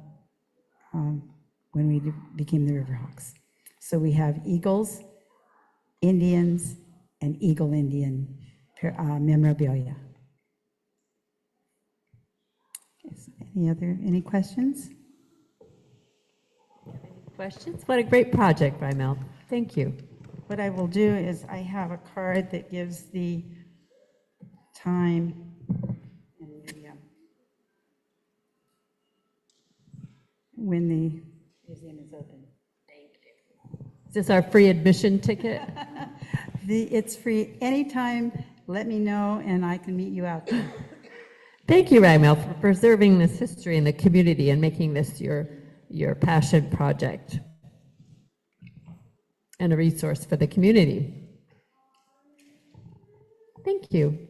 when we became the Riverhawks. So we have Eagles, Indians, and Eagle Indian memorabilia. Any questions? Questions? What a great project, Rymel. Thank you. What I will do is I have a card that gives the time and when the museum is open. Is this our free admission ticket? It's free anytime. Let me know and I can meet you out there. Thank you, Rymel, for preserving this history in the community and making this your passion project and a resource for the community. Thank you.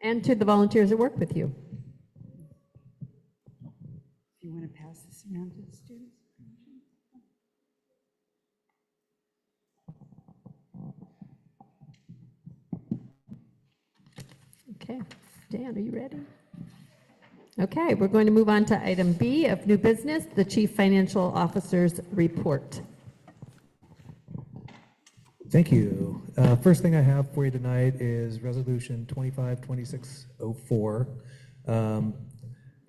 And to the volunteers that work with you. If you want to pass this around to the students. Okay, Dan, are you ready? Okay, we're going to move on to item B of new business, the Chief Financial Officer's report. Thank you. First thing I have for you tonight is Resolution 252604.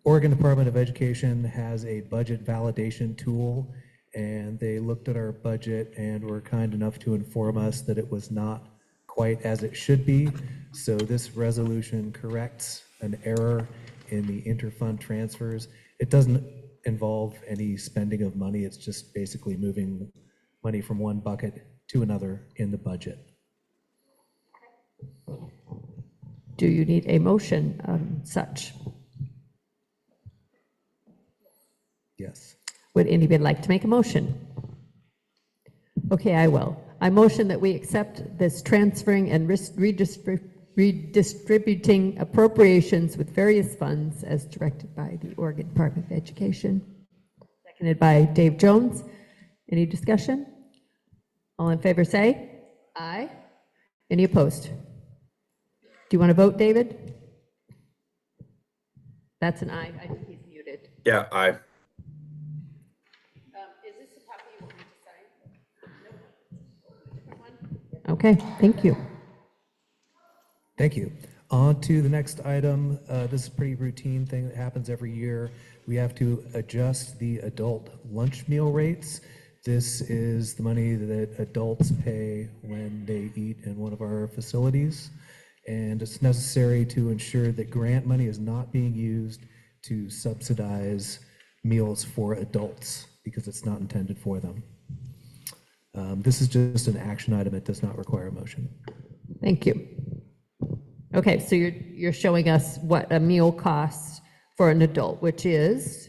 Oregon Department of Education has a budget validation tool, and they looked at our budget and were kind enough to inform us that it was not quite as it should be. So this resolution corrects an error in the interfund transfers. It doesn't involve any spending of money. It's just basically moving money from one bucket to another in the budget. Do you need a motion such? Yes. Would anybody like to make a motion? Okay, I will. I motion that we accept this transferring and redistributing appropriations with various funds as directed by the Oregon Department of Education. Seconded by Dave Jones. Any discussion? All in favor say aye. Any opposed? Do you want to vote, David? That's an aye. I think he's muted. Yeah, aye. Is this the copy you want me to sign? No. Okay, thank you. Thank you. On to the next item. This is a pretty routine thing that happens every year. We have to adjust the adult lunch meal rates. This is the money that adults pay when they eat in one of our facilities. And it's necessary to ensure that grant money is not being used to subsidize meals for adults because it's not intended for them. This is just an action item. It does not require a motion. Thank you. Okay, so you're showing us what a meal costs for an adult, which is,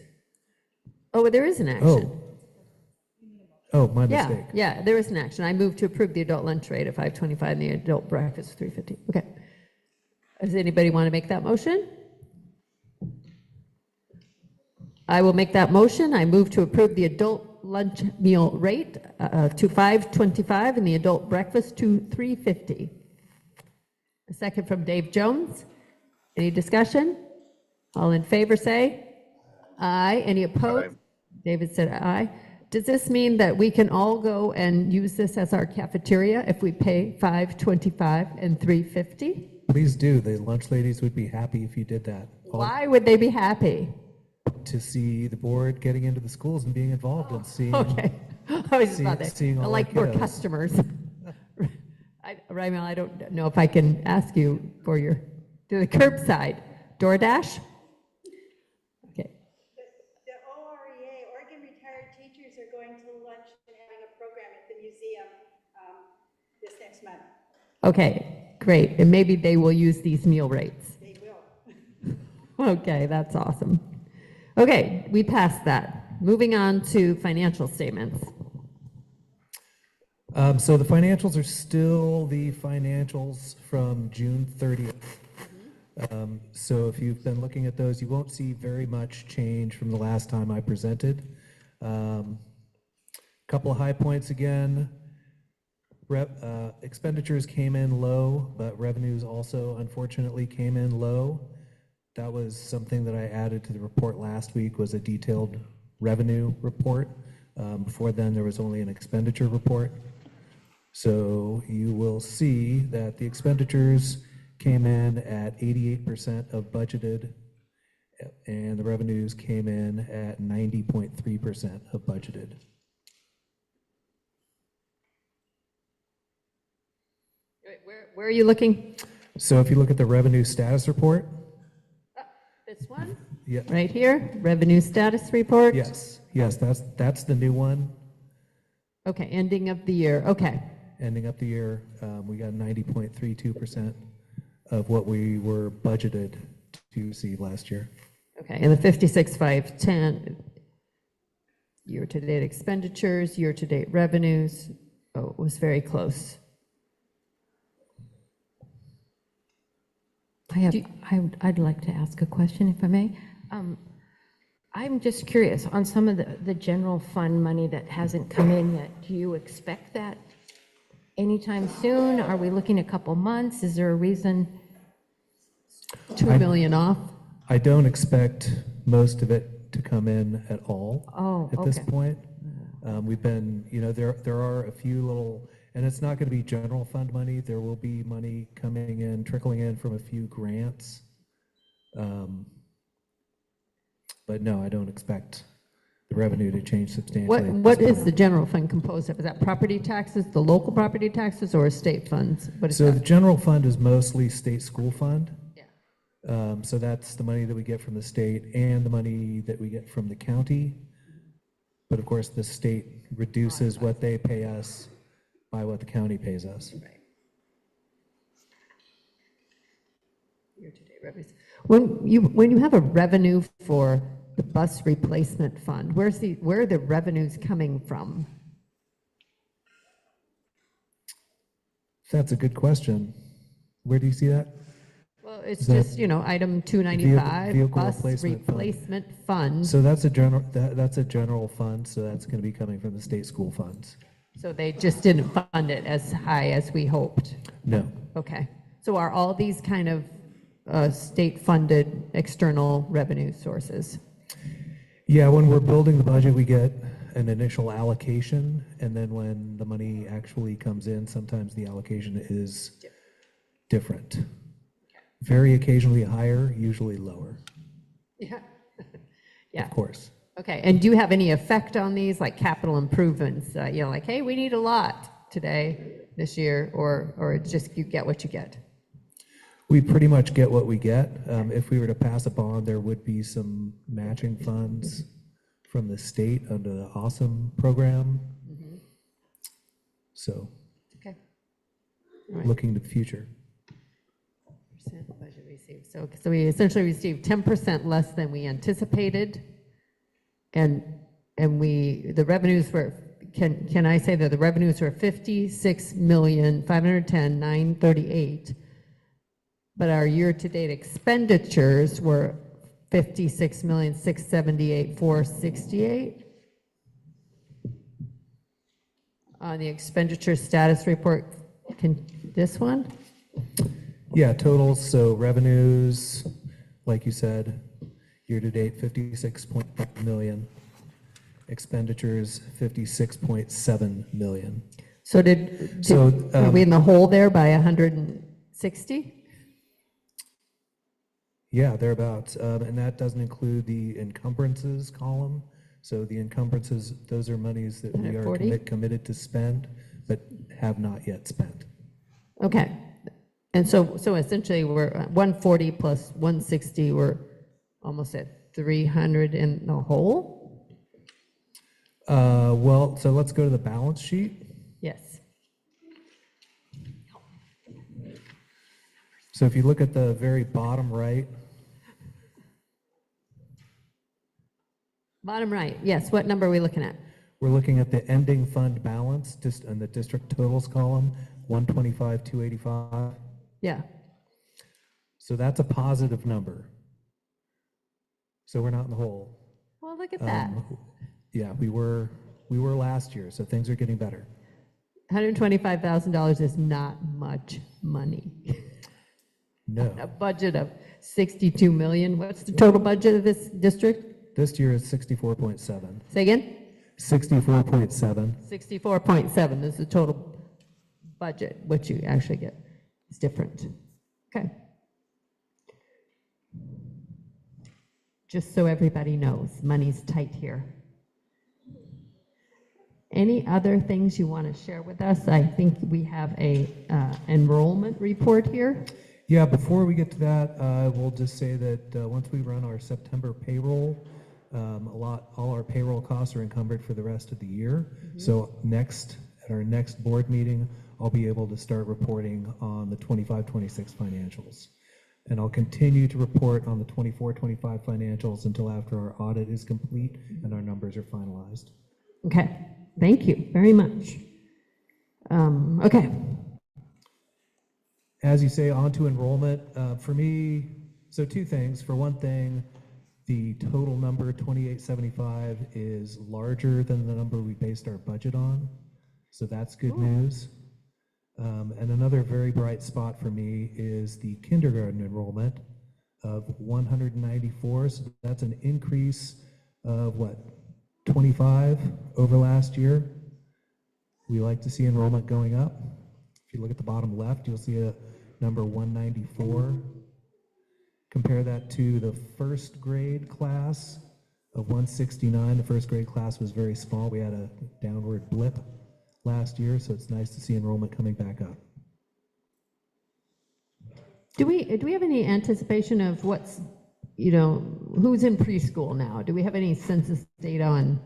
oh, there is an action. Oh, my mistake. Yeah, there is an action. I move to approve the adult lunch rate of $5.25 and the adult breakfast $3.50. Okay. Does anybody want to make that motion? I will make that motion. I move to approve the adult lunch meal rate to $5.25 and the adult breakfast to $3.50. A second from Dave Jones. Any discussion? All in favor say aye. Any opposed? Aye. David said aye. Does this mean that we can all go and use this as our cafeteria if we pay $5.25 and $3.50? Please do. The lunch ladies would be happy if you did that. Why would they be happy? To see the board getting into the schools and being involved and seeing. Okay. I was about that. Seeing all Like our more kiddos. customers. Raimel, I don't know if I can ask you for your, to the curbside. DoorDash? Okay. The OREA, Oregon Retired Teachers, are going to lunch and having a program at the museum this next month. Okay, great. And maybe they will use these meal rates. They will. Okay, that's awesome. Okay, we passed that. Moving on to financial statements. So the financials are still the financials from June 30th. So if you've been looking at those, you won't see very much change from the last time I presented. Couple of high points again. Expenditures came in low, but revenues also unfortunately came in low. That was something that I added to the report last week, was a detailed revenue report. Before then, there was only an expenditure report. So you will see that the expenditures came in at 88% of budgeted, and the revenues came in at 90.3% of budgeted. Where are you looking? So if you look at the revenue status report. This one? Yeah. Right here, revenue status report? Yes, that's the new one. Okay, ending of the year, okay. Ending up the year, we got 90.32% of what we were budgeted to receive last year. Okay, and the 56,510 year-to-date expenditures, year-to-date revenues, oh, it was very close. I'd like to ask a question, if I may. I'm just curious, on some of the general fund money that hasn't come in yet, do you expect that anytime soon? Are we looking a couple months? Is there a reason? $2 million off? I don't expect most of it to come in at all at this point. We've been, there are a few little And it's not going to be general fund money. There will be money coming in, trickling in from a few grants. But no, I don't expect the revenue to change substantially. What is the general fund composed of? Is that property taxes, the local property taxes, or state funds? What is So that? the general fund is mostly state school fund. So that's the money that we get from the state and the money that we get from the county. But of course, the state reduces what they pay us by what the county pays us. Year-to-date revenues. When you have a revenue for the bus replacement fund, where are the revenues coming from? That's a good question. Where do you see that? Well, it's just, item 295, vehicle bus replacement replacement fund. So that's a general fund, so that's going to be coming from the state school funds. So they just didn't fund it as high as we hoped? No. Okay. So are all these kind of state-funded external revenue sources? Yeah, when we're building the budget, we get an initial allocation, and then when the money actually comes in, sometimes the allocation is different. Very occasionally higher, usually lower. Yeah. Yeah. Of course. Okay, and do you have any effect on these, like capital improvements? Like, hey, we need a lot today, this year, or it's just you get what you get? We pretty much get what we get. If we were to pass a bond, there would be some matching funds from the state under the Awesome program. So, okay. All right. Looking to the future. Budget received. So we essentially received 10% less than we anticipated, and the revenues were. Can I say that the revenues were $56,510,938, but our year-to-date expenditures were $56,678,468. On the expenditure status report, this one? Yeah, totals, so revenues, like you said, year-to-date 56.5 million. Expenditures 56.7 million. So are we in the hole there by 160? Yeah, thereabouts, and that doesn't include the encumbrances column. So the encumbrances, those are monies that we are committed to spend, but have not yet spent. Okay. And so essentially we're 140 plus 160, we're almost at 300 in the hole? Well, so let's go to the balance sheet. Yes. So if you look at the very bottom right. Bottom right, yes. What number are we looking at? We're looking at the ending fund balance, just in the district totals column, 125,285. Yeah. So that's a positive number. So we're not in the hole. Well, look at that. Yeah, we were last year, so things are getting better. $125,000 is not much money. No. A budget of 62 million. What's the total budget of this district? This year is 64.7. Say again? 64.7. 64.7 is the total budget. What you actually get is different. Okay. Just so everybody knows, money's tight here. Any other things you want to share with us? I think we have a enrollment report here. Yeah, before we get to that, we'll just say that once we run our September payroll, all our payroll costs are encumbered for the rest of the year. So at our next board meeting, I'll be able to start reporting on the 25-26 financials. And I'll continue to report on the 24-25 financials until after our audit is complete and our numbers are finalized. Okay, thank you very much. Okay. As you say, on to enrollment. For me, so two things. For one thing, the total number 2875 is larger than the number we based our budget on. So that's good news. And another very bright spot for me is the kindergarten enrollment of 194. So that's an increase of 25 over last year. We like to see enrollment going up. If you look at the bottom left, you'll see a number 194. Compare that to the first grade class of 169. The first grade class was very small. We had a downward blip last year, so it's nice to see enrollment coming back up. Do we have any anticipation of what's, who's in preschool now? Do we have any census data on?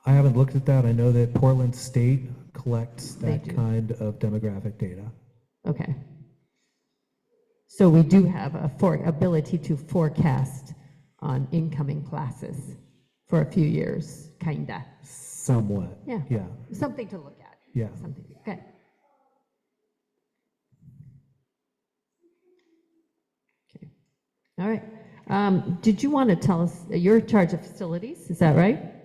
I haven't looked at that. I know that Portland State collects that kind of demographic data. Okay. So we do have a ability to forecast on incoming classes for a few years, kinda. Somewhat. Yeah. Yeah. Something to look at. Yeah. Something. Okay. Okay. All right. Did you want to tell us, you're in charge of facilities, is that right?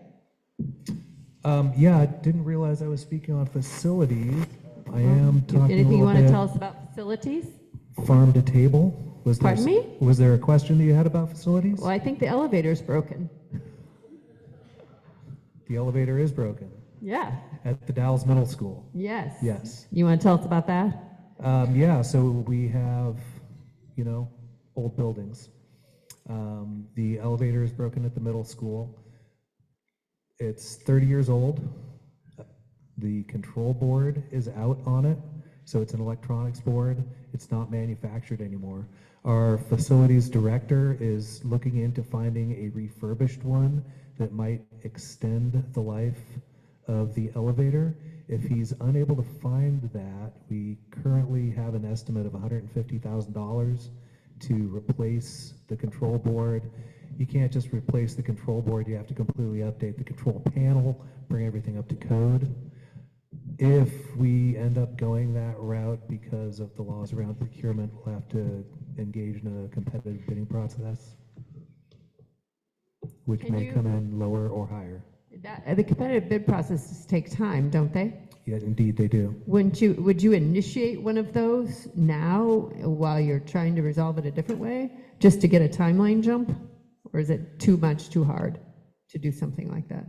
Yeah, I didn't realize I was speaking on facilities. I am talking Anything you want to bit tell us about facilities? Farm to table. Pardon me? Was there a question that you had about facilities? Well, I think the elevator's broken. The elevator is broken. Yeah. At the Dalles Middle School. Yes. Yes. You want to tell us about that? Yeah, so we have, old buildings. The elevator is broken at the middle school. It's 30 years old. The control board is out on it, so it's an electronics board. It's not manufactured anymore. Our facilities director is looking into finding a refurbished one that might extend the life of the elevator. If he's unable to find that, we currently have an estimate of $150,000 to replace the control board. You can't just replace the control board, you have to completely update the control panel, bring everything up to code. If we end up going that route because of the laws around procurement, we'll have to engage in a competitive bidding process, which may come in lower or higher. The competitive bid processes take time, don't they? Yeah, indeed they do. Would you initiate one of those now while you're trying to resolve it a different way, just to get a timeline jump? Or is it too hard to do something like that?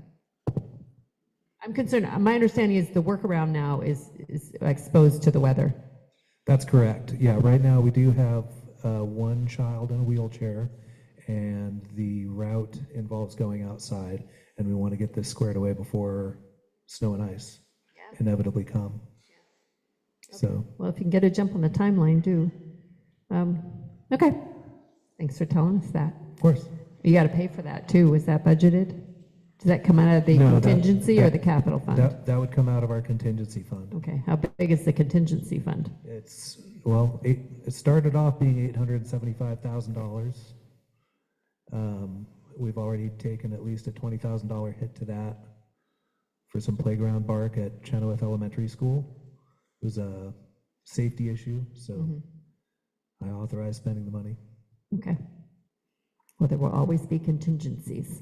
I'm concerned. My understanding is the workaround now is exposed to the weather. That's correct. Yeah, right now we do have one child in a wheelchair, and the route involves going outside, and we want to get this squared away before snow and ice inevitably come. Yeah. So. Well, if you can get a jump on the timeline, do. Okay. Thanks for telling us that. Of course. You got to pay for that too. Was that budgeted? Does that come out of the contingency or the capital fund? That would come out of our contingency fund. Okay. How big is the contingency fund? It's, well, it started off being $875,000. We've already taken at least a $20,000 hit to that for some playground bark at Chenoweth Elementary School. It was a safety issue, so I authorized spending the money. Okay. Well, there will always be contingencies.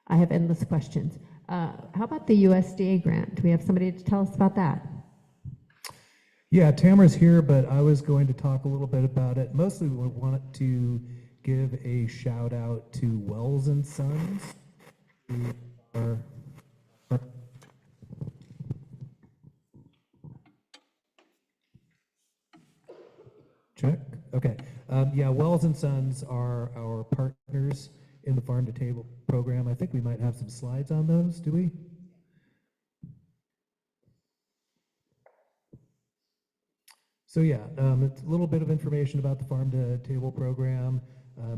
I have endless questions. How about the USDA grant? Do we have somebody to tell us about that? Yeah, Tamara's here, but I was going to talk a little bit about it. Mostly we wanted to give a shout out to Wells and Sons, who are check. Okay. Yeah, Wells and Sons are our partners in the Farm to Table program. I think we might have some slides on those, do we? So yeah, it's a little bit of information about the Farm to Table program.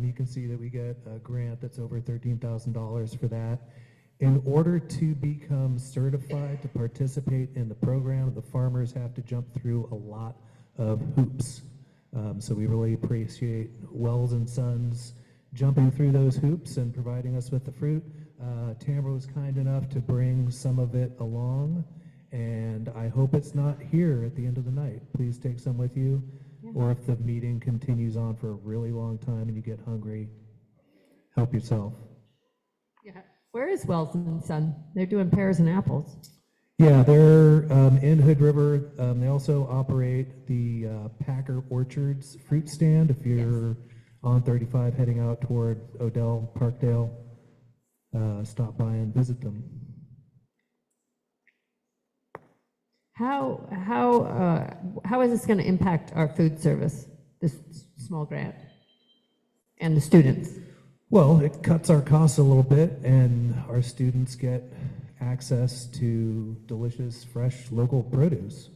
You can see that we get a grant that's over $13,000 for that. In order to become certified to participate in the program, the farmers have to jump through a lot of hoops. So we really appreciate Wells and Sons jumping through those hoops and providing us with the fruit. Tamara was kind enough to bring some of it along, and I hope it's not here at the end of the night. Please take some with you, or if the meeting continues on for a really long time and you get hungry, help yourself. Yeah. Where is Wells and Son? They're doing pears and apples. Yeah, they're in Hood River. They also operate the Packer Orchards fruit stand. If you're on 35 heading out toward Odell, Parkdale, stop by and visit them. how is this going to impact our food service, this small grant, and the students? Well, it cuts our costs a little bit, and our students get access to delicious, fresh, local produce.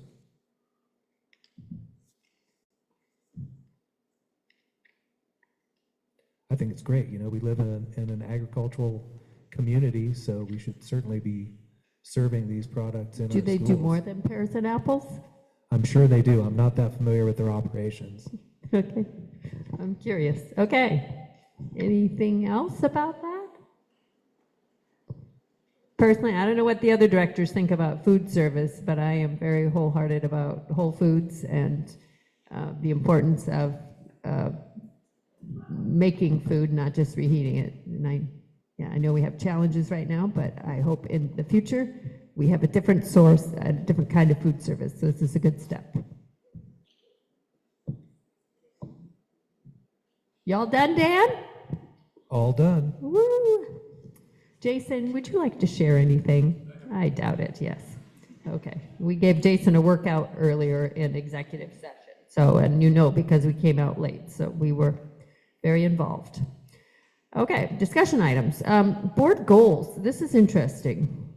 I think it's great. You know, we live in an agricultural community, so we should certainly be serving these products in our schools. Do they do more than pears and apples? I'm sure they do. I'm not that familiar with their operations. Okay, I'm curious. Okay, anything else about that? Personally, I don't know what the other directors think about food service, but I am very wholehearted about Whole Foods and the importance of making food, not just reheating it. And I know we have challenges right now, but I hope in the future we have a different source, a different kind of food service. So this is a good step. Y'all done, Dan? All done. Woo! Jason, would you like to share anything? I doubt it, yes. Okay. We gave Jason a workout earlier in executive session. So, and you know, because we came out late, so we were very involved. Okay, discussion items. Board goals. This is interesting.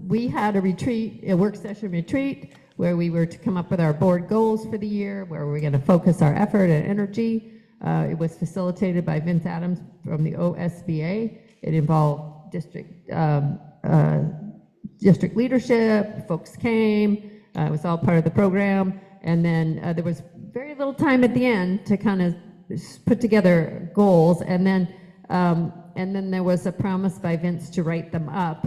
We had a retreat, a work session retreat, where we were to come up with our board goals for the year, where we're going to focus our effort and energy. It was facilitated by Vince Adams from the OSBA. It involved district leadership, folks came, it was all part of the program, and then there was very little time at the end to kind of put together goals, and then there was a promise by Vince to write them up.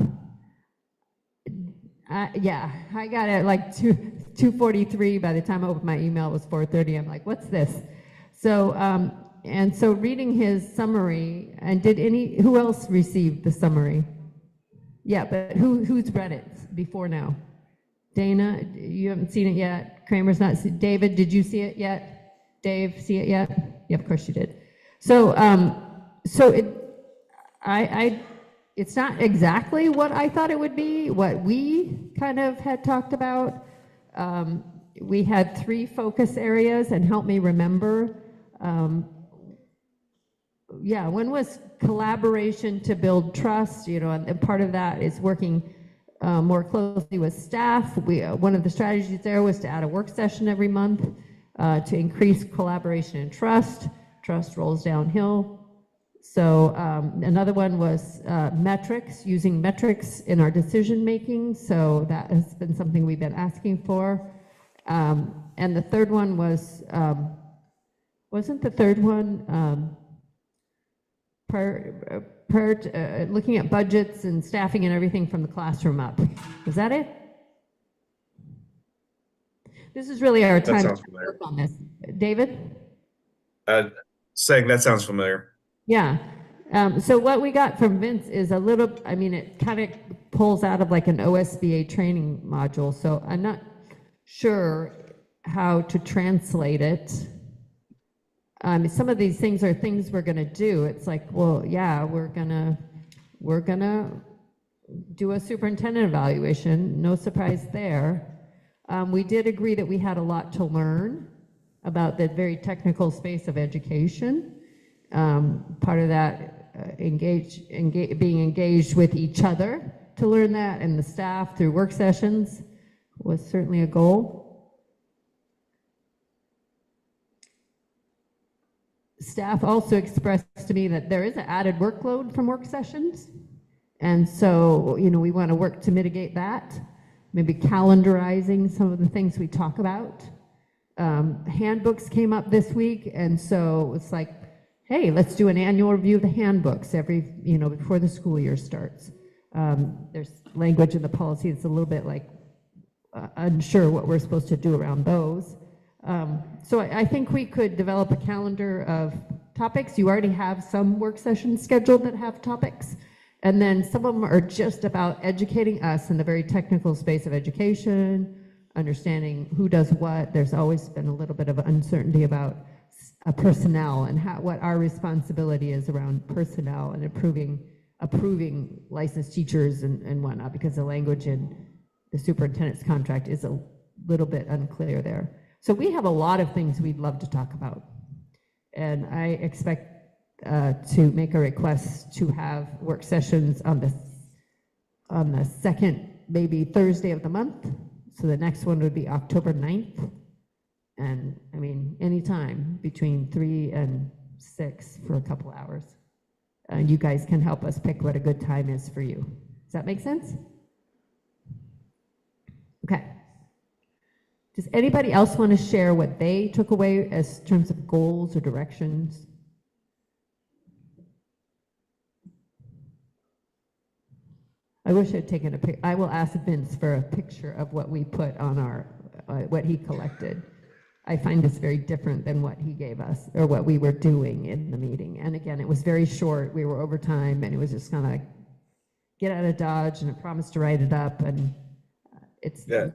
Yeah, I got it like 2:43. By the time I opened my email, it was 4:30. I'm like, what's this? So, and so reading his summary, and who else received the summary? Yeah, but who's read it before now? Dana, you haven't seen it yet. Kramer's not seen. David, did you see it yet? Dave, see it yet? Yeah, of course you did. So, it's not exactly what I thought it would be, what we kind of had talked about. We had 3 focus areas, and help me remember. One was collaboration to build trust, you know, and part of that is working more closely with staff. One of the strategies there was to add a work session every month to increase collaboration and trust. Trust rolls downhill. So another one was metrics, using metrics in our decision making. So that has been something we've been asking for. And the third one was, wasn't the third one looking at budgets and staffing and everything from the classroom up? Is that it? This is really our time to work on this. David? Saying that sounds familiar. Yeah. So what we got from Vince is a little, I mean, it kind of pulls out of like an OSBA training module. So I'm not sure how to translate it. Some of these things are things we're going to do. It's like, well, yeah, we're gonna do a superintendent evaluation. No surprise there. We did agree that we had a lot to learn about the very technical space of education. Part of that, being engaged with each other to learn that, and the staff through work sessions was certainly a goal. Staff also expressed to me that there is an added workload from work sessions. And so, you know, we want to work to mitigate that. Maybe calendarizing some of the things we talk about. Handbooks came up this week, and so it's like, hey, let's do an annual review of the handbooks before the school year starts. There's language in the policy that's a little bit like unsure what we're supposed to do around those. So I think we could develop a calendar of topics. You already have some work sessions scheduled that have topics, and then some of them are just about educating us in the very technical space of education, understanding who does what. There's always been a little bit of uncertainty about personnel and what our responsibility is around personnel and approving licensed teachers and whatnot, because the language in the superintendent's contract is a little bit unclear there. So we have a lot of things we'd love to talk about. And I expect to make a request to have work sessions on the second, maybe Thursday of the month. So the next one would be October 9th. And I mean, anytime between 3 and 6 for a couple hours. And you guys can help us pick what a good time is for you. Does that make sense? Okay. Does anybody else want to share what they took away as terms of goals or directions? I wish I'd taken a pic. I will ask Vince for a picture of what we put on our, what he collected. I find this very different than what he gave us or what we were doing in the meeting. And again, it was very short. We were over time and it was just kind of get out of Dodge and I promised to write it up and it's. Yeah,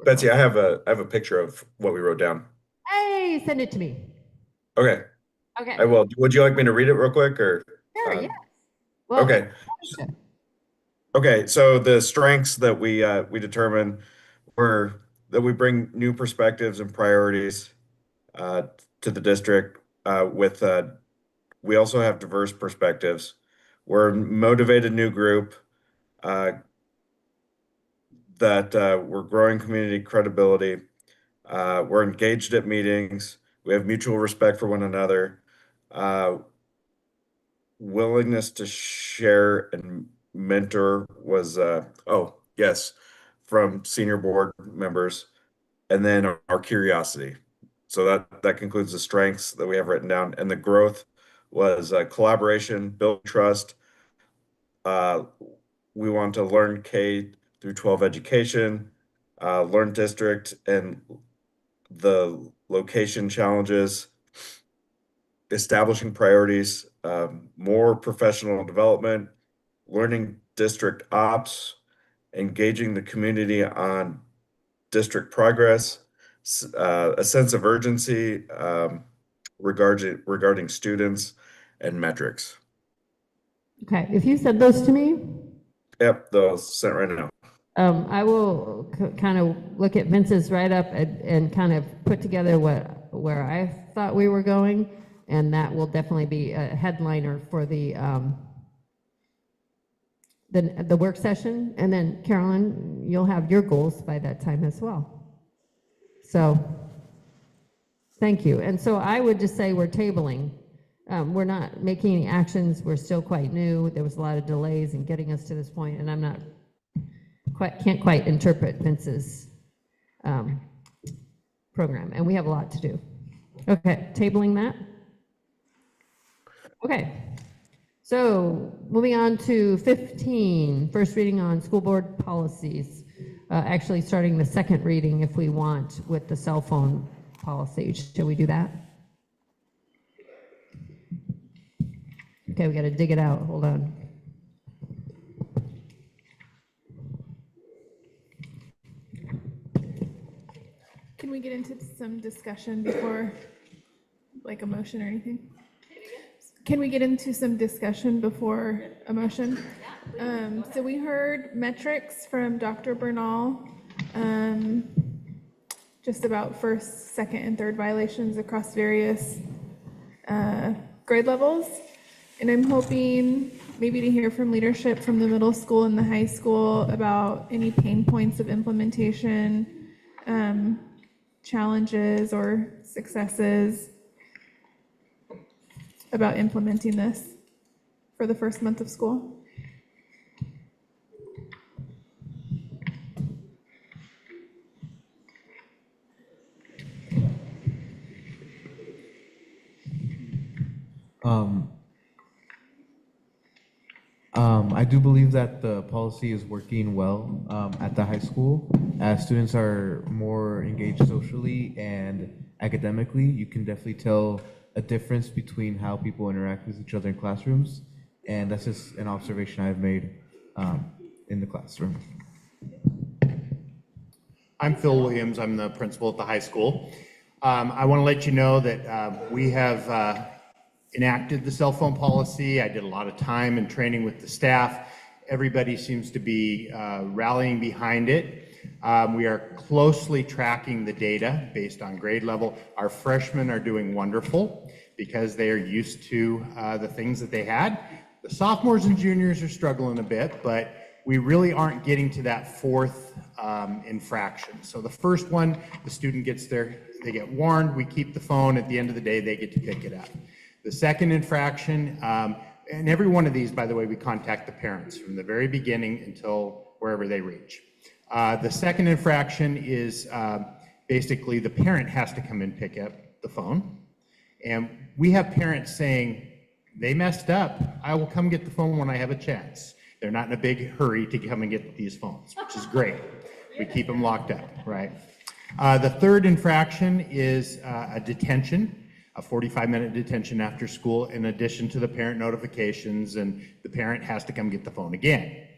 Betsy, I have a picture of what we wrote down. Hey, send it to me. Okay. Okay. I will. Would you like me to read it real quick or? Sure, yes. Well, okay. Okay, so the strengths that we determined were that we bring new perspectives and priorities to the district. We also have diverse perspectives. We're a motivated new group that we're growing community credibility. We're engaged at meetings. We have mutual respect for one another. Willingness to share and mentor was from senior board members, and then our curiosity. So that concludes the strengths that we have written down, and the growth was collaboration, build trust. We want to learn K through 12 education, learn district and the location challenges, establishing priorities, more professional development, learning district ops, engaging the community on district progress, a sense of urgency regarding students and metrics. Okay, if you send those to me. Yep, those sent right now. I will kind of look at Vince's write-up and kind of put together where I thought we were going, and that will definitely be a headliner for the work session. And then Carolyn, you'll have your goals by that time as well. So, thank you. And so I would just say we're tabling. We're not making any actions. We're still quite new. There was a lot of delays in getting us to this point, and can't quite interpret Vince's program, and we have a lot to do. Okay, tabling that. Okay, so moving on to 15, first reading on school board policies. Actually starting the second reading if we want with the cell phone policy. Should we do that? Okay, we got to dig it out. Hold on. Can we get into some discussion before, like a motion or anything? Can we get into some discussion before a motion? So we heard metrics from Dr. Bernal, just about first, second, and third violations across various grade levels. And I'm hoping maybe to hear from leadership from the middle school and the high school about any pain points of implementation, challenges or successes about implementing this for the first month of school. I do believe that the policy is working well at the high school. As students are more engaged socially and academically, you can definitely tell a difference between how people interact with each other in classrooms. And that's just an observation I've made in the classroom. I'm Phil Williams. I'm the principal at the high school. I want to let you know that we have enacted the cell phone policy. I did a lot of time and training with the staff, Everybody seems to be rallying behind it. We are closely tracking the data based on grade level. Our freshmen are doing wonderful because they are used to the things that they had. The sophomores and juniors are struggling a bit, but we really aren't getting to that fourth infraction. So the first one, the student gets they get warned, we keep the phone, at the end of the day, they get to pick it up. The second infraction, and every one of these, by the way, we contact the parents from the very beginning until wherever they reach. The second infraction is basically the parent has to come and pick up the phone. And we have parents saying, they messed up, I will come get the phone when I have a chance. They're not in a big hurry to come and get these phones, which is great. We keep them locked up, right? The third infraction is a detention, a 45-minute detention after school, in addition to the parent notifications, and the parent has to come get the phone again.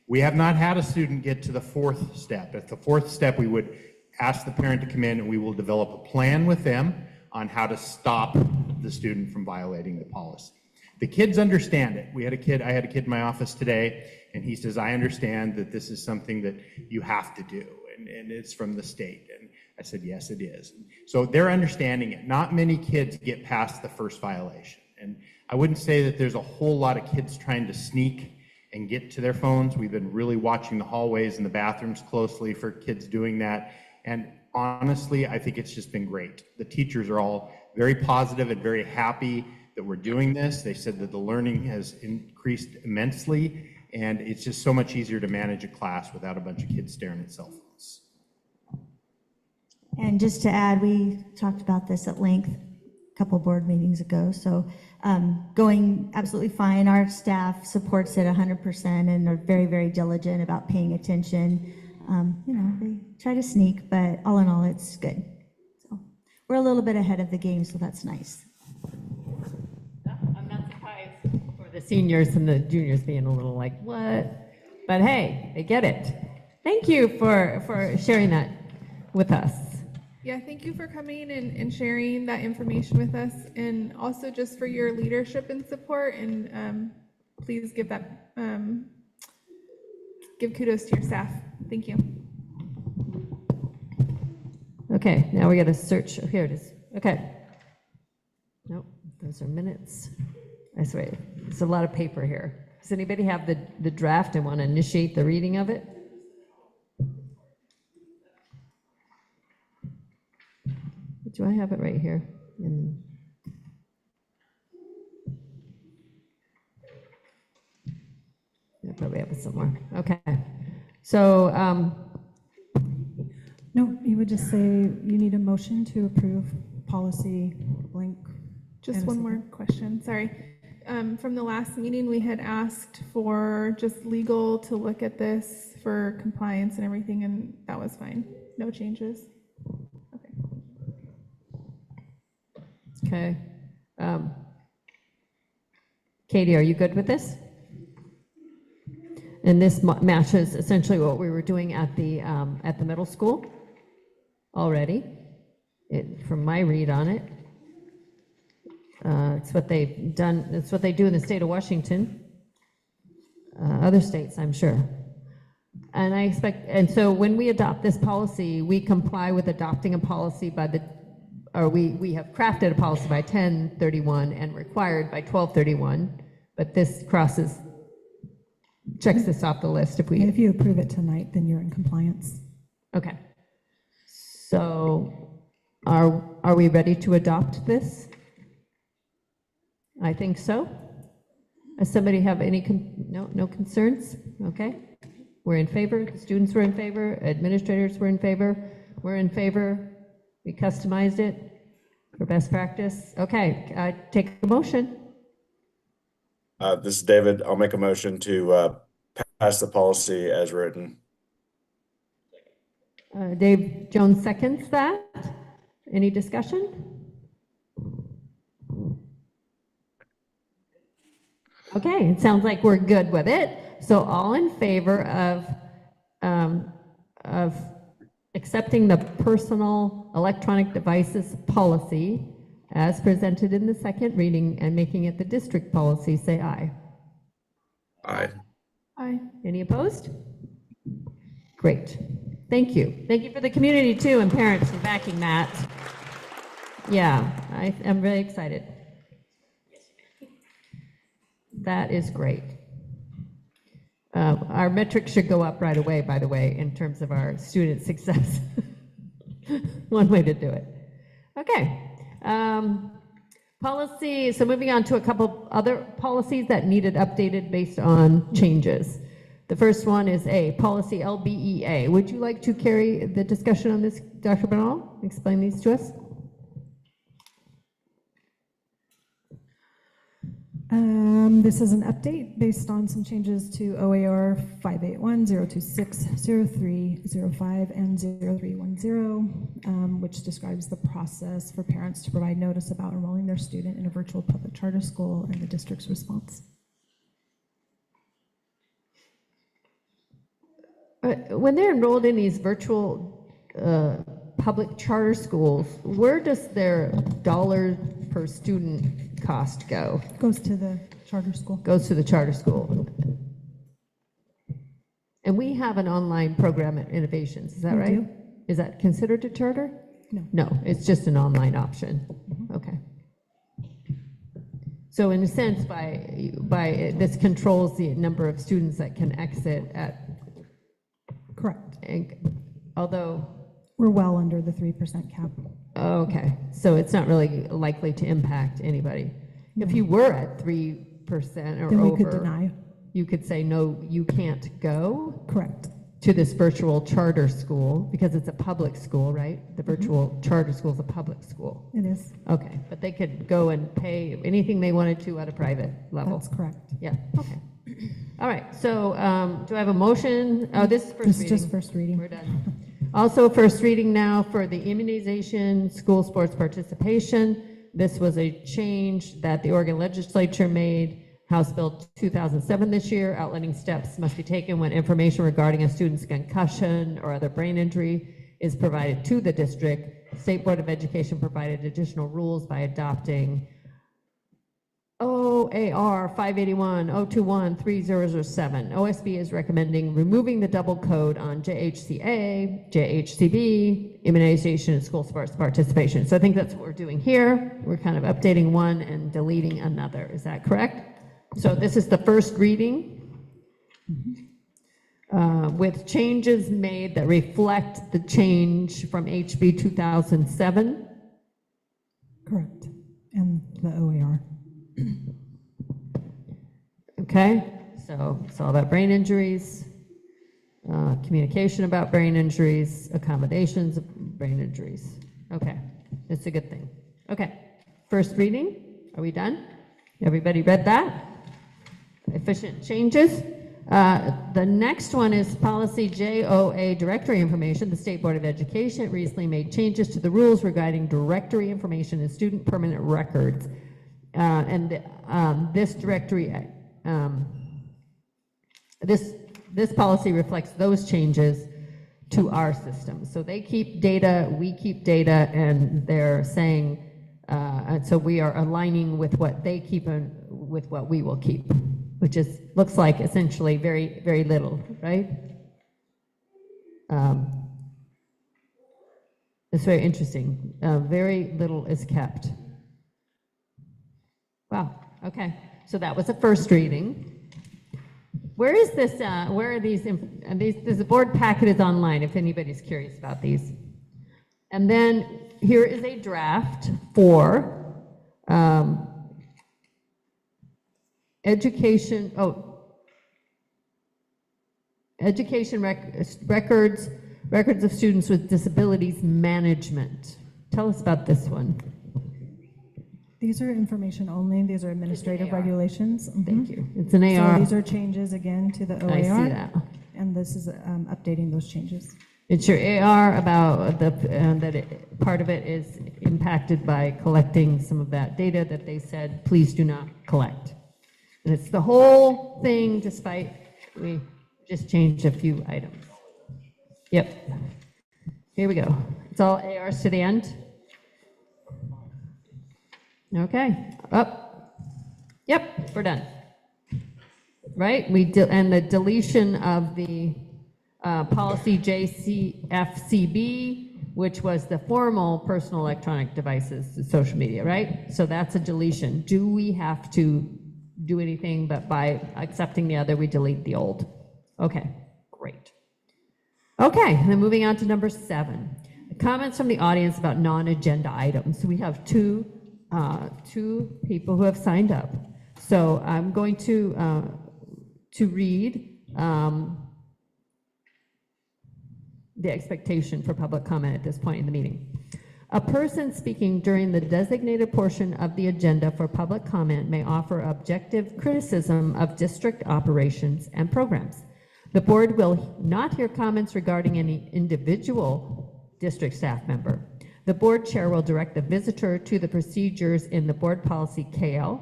We have not had a student get to the fourth step. At the fourth step, we would ask the parent to come in and we will develop a plan with them on how to stop the student from violating the policy. The kids understand it. I had a kid in my office today, and he says, I understand that this is something that you have to do, and it's from the state. And I said, yes, it is. So they're understanding it. Not many kids get past the first violation. And I wouldn't say that there's a whole lot of kids trying to sneak and get to their phones. We've been really watching the hallways and the bathrooms closely for kids doing that. And honestly, I think it's just been great. The teachers are all very positive and very happy that we're doing this. They said that the learning has increased immensely, and it's just so much easier to manage a class without a bunch of kids staring at cell phones. And just to add, we talked about this at length a couple board meetings ago, so going absolutely fine. Our staff supports it 100% and are very, very diligent about paying attention. They try to sneak, but all in all, it's good. So we're a little bit ahead of the game, so that's nice. I'm not surprised for the seniors and the juniors being a little like, what? But hey, they get it. Thank you for sharing that with us. Yeah, thank you for coming and sharing that information with us, and also just for your leadership and support. And please give kudos to your staff. Thank you. Okay, now we got to search. Oh, here it is. Okay. Nope, those are minutes. I swear, it's a lot of paper here. Does anybody have the draft and want to initiate the reading of it? Do I have it right here? I probably have it somewhere. Okay. So, No, you would just say you need a motion to approve policy blank. Just one more question, sorry. From the last meeting, we had asked for just legal to look at this for compliance and everything, and that was fine. No changes. okay. Katie, are you good with this? And this matches essentially what we were doing at the middle school already. From my read on it, it's what they've done. It's what they do in the state of Washington. Other states, I'm sure. And I expect. And so when we adopt this policy, we comply with adopting a policy we have crafted a policy by 10/31 and required by 12/31. But this checks this off the list if you approve it tonight, then you're in compliance. Okay. So are we ready to adopt this? I think so. Does somebody have any no concerns? Okay. We're in favor. The students were in favor. Administrators were in favor. We're in favor. We customized it for best practice. Okay. Take a motion. This is David. I'll make a motion to pass the policy as written. Dave Jones seconds that. Any discussion? Okay, it sounds like we're good with it. So all in favor of accepting the personal electronic devices policy as presented in the second reading and making it the district policy, say aye. Aye. Aye. Any opposed? Great. Thank you. Thank you for the community too and parents for backing that. Yeah, I am very excited. That is great. Our metrics should go up right away, by the way, in terms of our student success. One way to do it. Okay. Policy, so moving on to a couple other policies that needed updated based on changes. The first one is policy LBEA. Would you like to carry the discussion on this, Dr. Bernal? Explain these to us. This is an update based on some changes to OAR 581, 026, 03, 05, and 0310, which describes the process for parents to provide notice about enrolling their student in a virtual public charter school and the district's response. When they're enrolled in these virtual public charter schools, where does their dollar per student cost go? Goes to the charter school. Goes to the charter school. And we have an online program at Innovations, is that We right? do. Is that considered a charter? No. No, it's just an online option. Okay. So in a sense, by this controls the number of students that can exit at. Correct. Although. We're well under the 3% cap. Okay, so it's not really likely to impact anybody. If you were at 3% or Then we over, could deny. you could say, no, you can't go. Correct. To this virtual charter school, because it's a public school, right? The virtual charter school is a public school. It is. Okay, but they could go and pay anything they wanted to at a private level. That's correct. Yeah, okay. All right, so do I have a motion? Oh, this is first This reading. is just first reading. We're done. Also, first reading now for the immunization school sports participation. This was a change that the Oregon legislature made, House Bill 2007 this year, outlining steps must be taken when information regarding a student's concussion or other brain injury is provided to the district. State Board of Education provided additional rules by adopting OAR 581, 021, 3007. OSB is recommending removing the double code on JHCA, JHCB, immunization, and school sports participation. So I think that's what we're doing here. We're kind of updating one and deleting another. Is that correct? So this is the first reading with changes made that reflect the change from HB 2007. Correct. And the OAR. Okay, so it's all about brain injuries, communication about brain injuries, accommodations of brain injuries. Okay, it's a good thing. Okay, first reading, are we done? Everybody read that? Efficient changes. The next one is policy JOA, directory information. The State Board of Education recently made changes to the rules regarding directory information and student permanent records. This directory, this policy reflects those changes to our system. So they keep data, we keep data, and they're saying, and so we are aligning with what they keep and with what we will keep, which is looks like essentially very, very little, right? It's very interesting. Very little is kept. Wow. Okay, so that was a first reading. Where is this, where are these, the board packet is online if anybody's curious about these. And then here is a draft for education records of students with disabilities management. Tell us about this one. These are information only. These are administrative regulations. Thank you. It's an AR. So these are changes again to the OAR. I see that. And this is updating those changes. It's your AR about part of it is impacted by collecting some of that data that they said, please do not collect. And it's the whole thing, despite we just changed a few items. Yep. Here we go. It's all ARs to the end. Okay, up. Yep, we're done. right? And the deletion of the policy JCFCB, which was the formal personal electronic devices, the social media, right? So that's a deletion. Do we have to do anything but by accepting the other, we delete the old? Okay, great. Okay, then moving on to number 7. Comments from the audience about non-agenda items. So we have two people who have signed up. So I'm going to read the expectation for public comment at this point in the meeting. A person speaking during the designated portion of the agenda for public comment may offer objective criticism of district operations and programs. The board will not hear comments regarding any individual district staff member. The board chair will direct the visitor to the procedures in the board policy KL,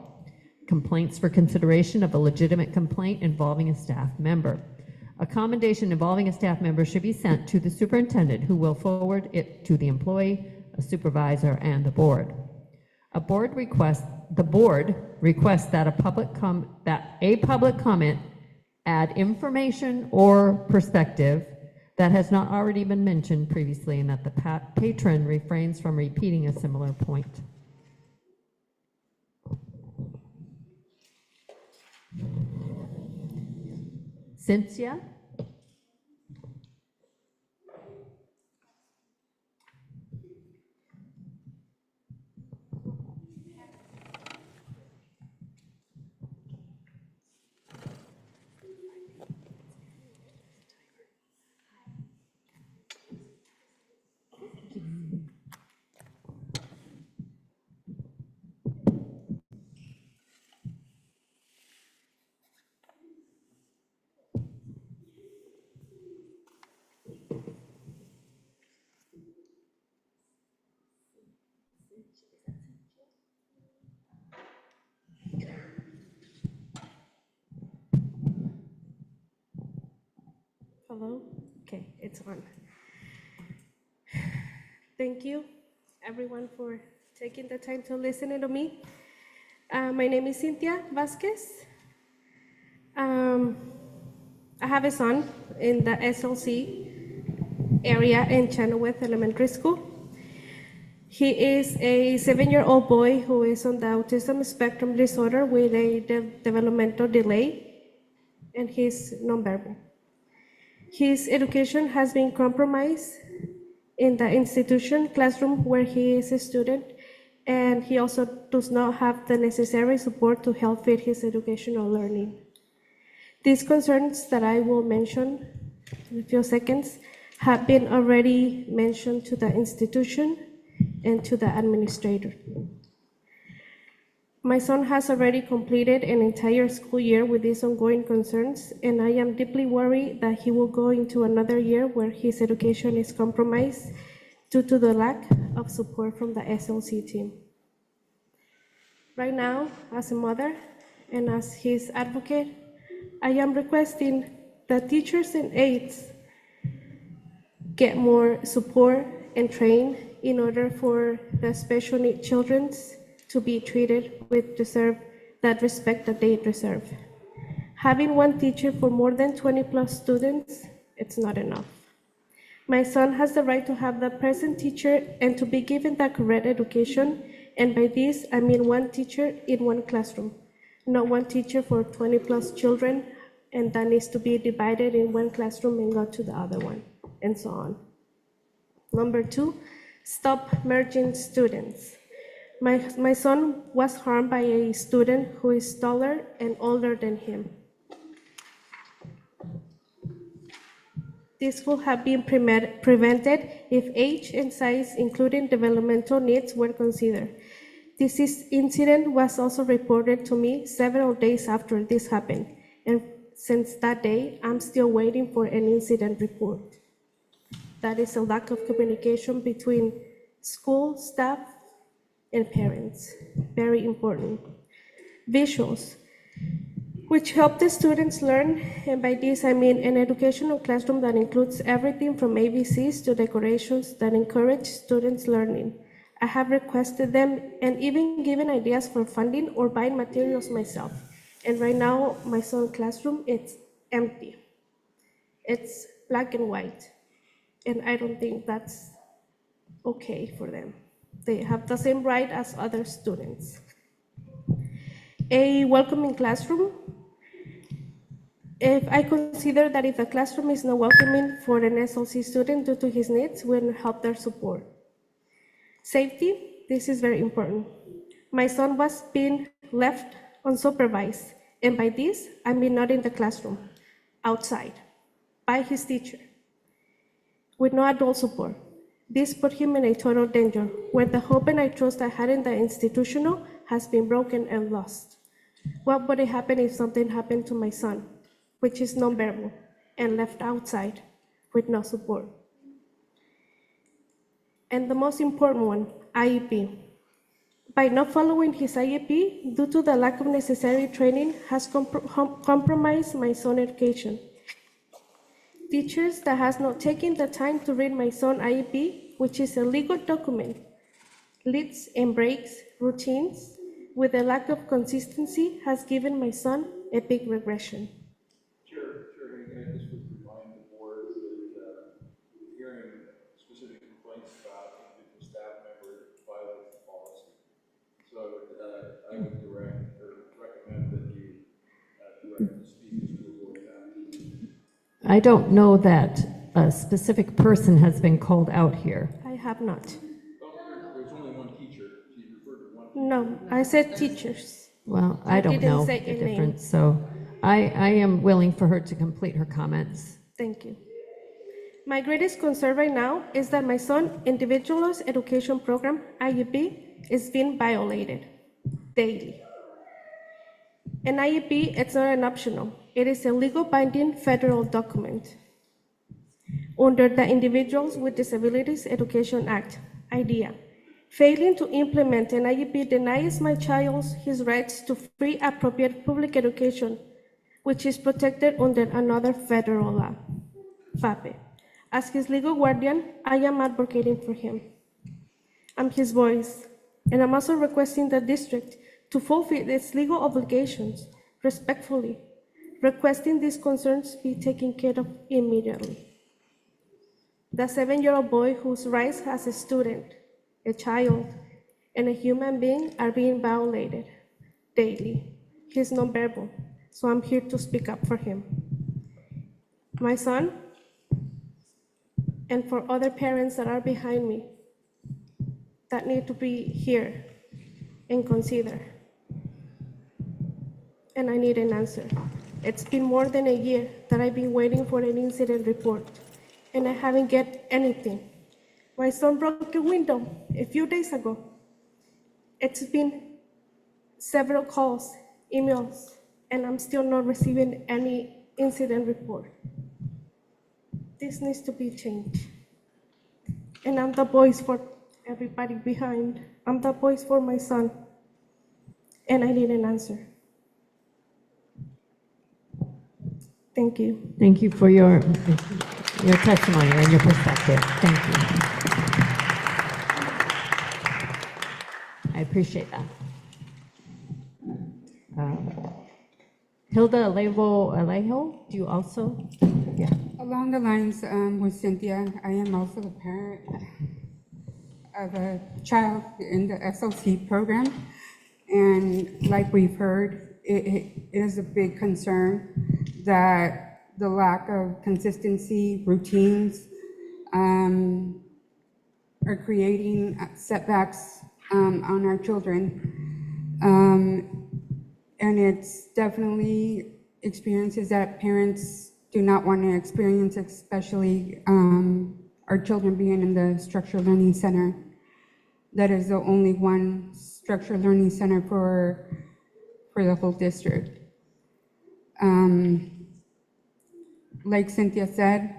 complaints for consideration of a legitimate complaint involving a staff member. A commendation involving a staff member should be sent to the superintendent, who will forward it to the employee, a supervisor, and the board. The board requests that a public comment add information or perspective that has not already been mentioned previously, and that the patron refrains from repeating a similar point. Cynthia? Hello? Okay, it's on. Thank you, everyone, for taking the time to listen to me. My name is Cynthia Vasquez. I have a son in the SLC area in Chenoweth Elementary School. He is a 7-year-old boy who is on the autism spectrum disorder with a developmental delay, and he's nonverbal. His education has been compromised in the institution classroom where he is a student, and he also does not have the necessary support to help fit his educational learning. These concerns that I will mention in a few seconds have been already mentioned to the institution and to the administrator. My son has already completed an entire school year with these ongoing concerns, and I am deeply worried that he will go into another year where his education is compromised due to the lack of support from the SLC team. Right now, as a mother and as his advocate, I am requesting that teachers and aides get more support and train in order for the special needs children to be treated with that respect that they deserve. Having one teacher for more than 20+ students, it's not enough. My son has the right to have the present teacher and to be given the correct education, and by this I mean one teacher in one classroom, not one teacher for 20+ children, and that needs to be divided in one classroom and go to the other one, and so on. Number 2, stop merging students. My son was harmed by a student who is taller and older than him. This could have been prevented if age and size, including developmental needs, were considered. This incident was also reported to me several days after this happened, and since that day, I'm still waiting for an incident report. That is a lack of communication between school staff and parents. Very important. Visuals, which help the students learn, and by this I mean an educational classroom that includes everything from ABCs to decorations that encourage students' learning. I have requested them and even given ideas for funding or buying materials myself. And right now, my son's classroom, it's empty. It's black and white. And I don't think that's okay for them. They have the same right as other students. A welcoming classroom. If I consider that if a classroom is not welcoming for an SLC student due to his needs, we'll help their support. Safety, this is very important. My son was being left unsupervised, and by this, I mean not in the classroom, outside, by his teacher, with no adult support. This put him in a total danger, where the hope and I trust I had in the institutional has been broken and lost. What would happen if something happened to my son, which is nonverbal, and left outside with no support? And the most important one, IEP. By not following his IEP, due to the lack of necessary training, has compromised my son's education. Teachers that has not taken the time to read my son's IEP, which is a legal document, leads and breaks routines with a lack of consistency, has given my son a big regression. Chair, I just would remind the board that hearing specific complaints about individual staff member violates the policy. So I would direct or recommend that you direct the speakers to avoid that. I don't know that a specific person has been called out here. I have not. There's only one teacher. You referred to one. No, I said teachers. Well, I don't didn't know say the a name. difference, so I am willing for her to complete her comments. Thank you. My greatest concern right now is that my son's individualized education program, IEP, is being violated daily. An IEP, it's not an optional. It is a legal binding federal document under the Individuals with Disabilities Education Act, IDEA. Failing to implement an IEP denies my child his rights to free appropriate public education, which is protected under another federal law, FAPE. As his legal guardian, I am advocating for him. I'm his voice, and I'm also requesting the district to fulfill its legal obligations respectfully, requesting these concerns be taken care of immediately. The 7-year-old boy whose rights as a student, a child, and a human being are being violated daily. He's nonverbal, so I'm here to speak up for him. My son, and for other parents that are behind me that need to be here and consider. And I need an answer. It's been more than a year that I've been waiting for an incident report, and I haven't get anything. My son broke a window a few days ago. It's been several calls, emails, and I'm still not receiving any incident report. This needs to be changed. And I'm the voice for everybody behind. I'm the voice for my son. And I need an answer. Thank you. Thank you for your testimony and your perspective. Thank you. I appreciate that. Hilda Alejo, do you also? Yeah. Along the lines with Cynthia, I am also the parent of a child in the SLC program. And like we've heard, it is a big concern that the lack of consistency, routines are creating setbacks on our children. And it's definitely experiences that parents do not want to experience, especially our children being in the structured learning center. That is the only one structured learning center for the whole district. Like Cynthia said,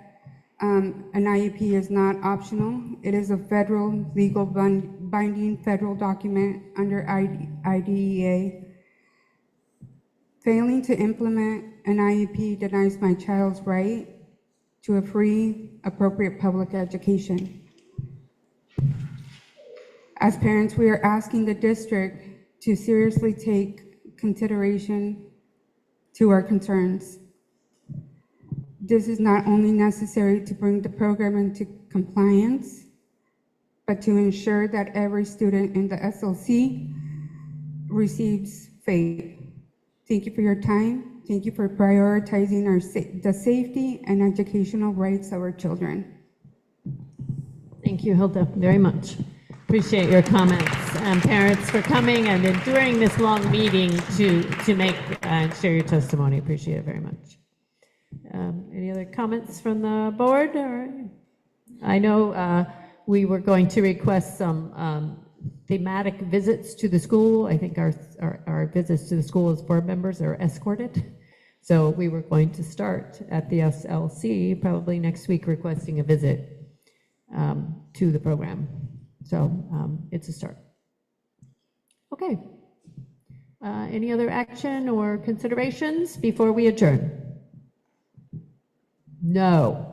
an IEP is not optional. It is a federal legal binding federal document under IDEA. Failing to implement an IEP denies my child's right to a free, appropriate public education. As parents, we are asking the district to seriously take consideration to our concerns. This is not only necessary to bring the program into compliance, but to ensure that every student in the SLC receives FAPE. Thank you for your time. Thank you for prioritizing the safety and educational rights of our children. Thank you, Hilda, very much. Appreciate your comments, and parents for coming and enduring this long meeting to make and share your testimony. Appreciate it very much. Any other comments from the board? I know we were going to request some thematic visits to the school. I think our visits to the school as board members are escorted. So we were going to start at the SLC probably next week requesting a visit to the program. So it's a start. Okay. Any other action or considerations before we adjourn? No.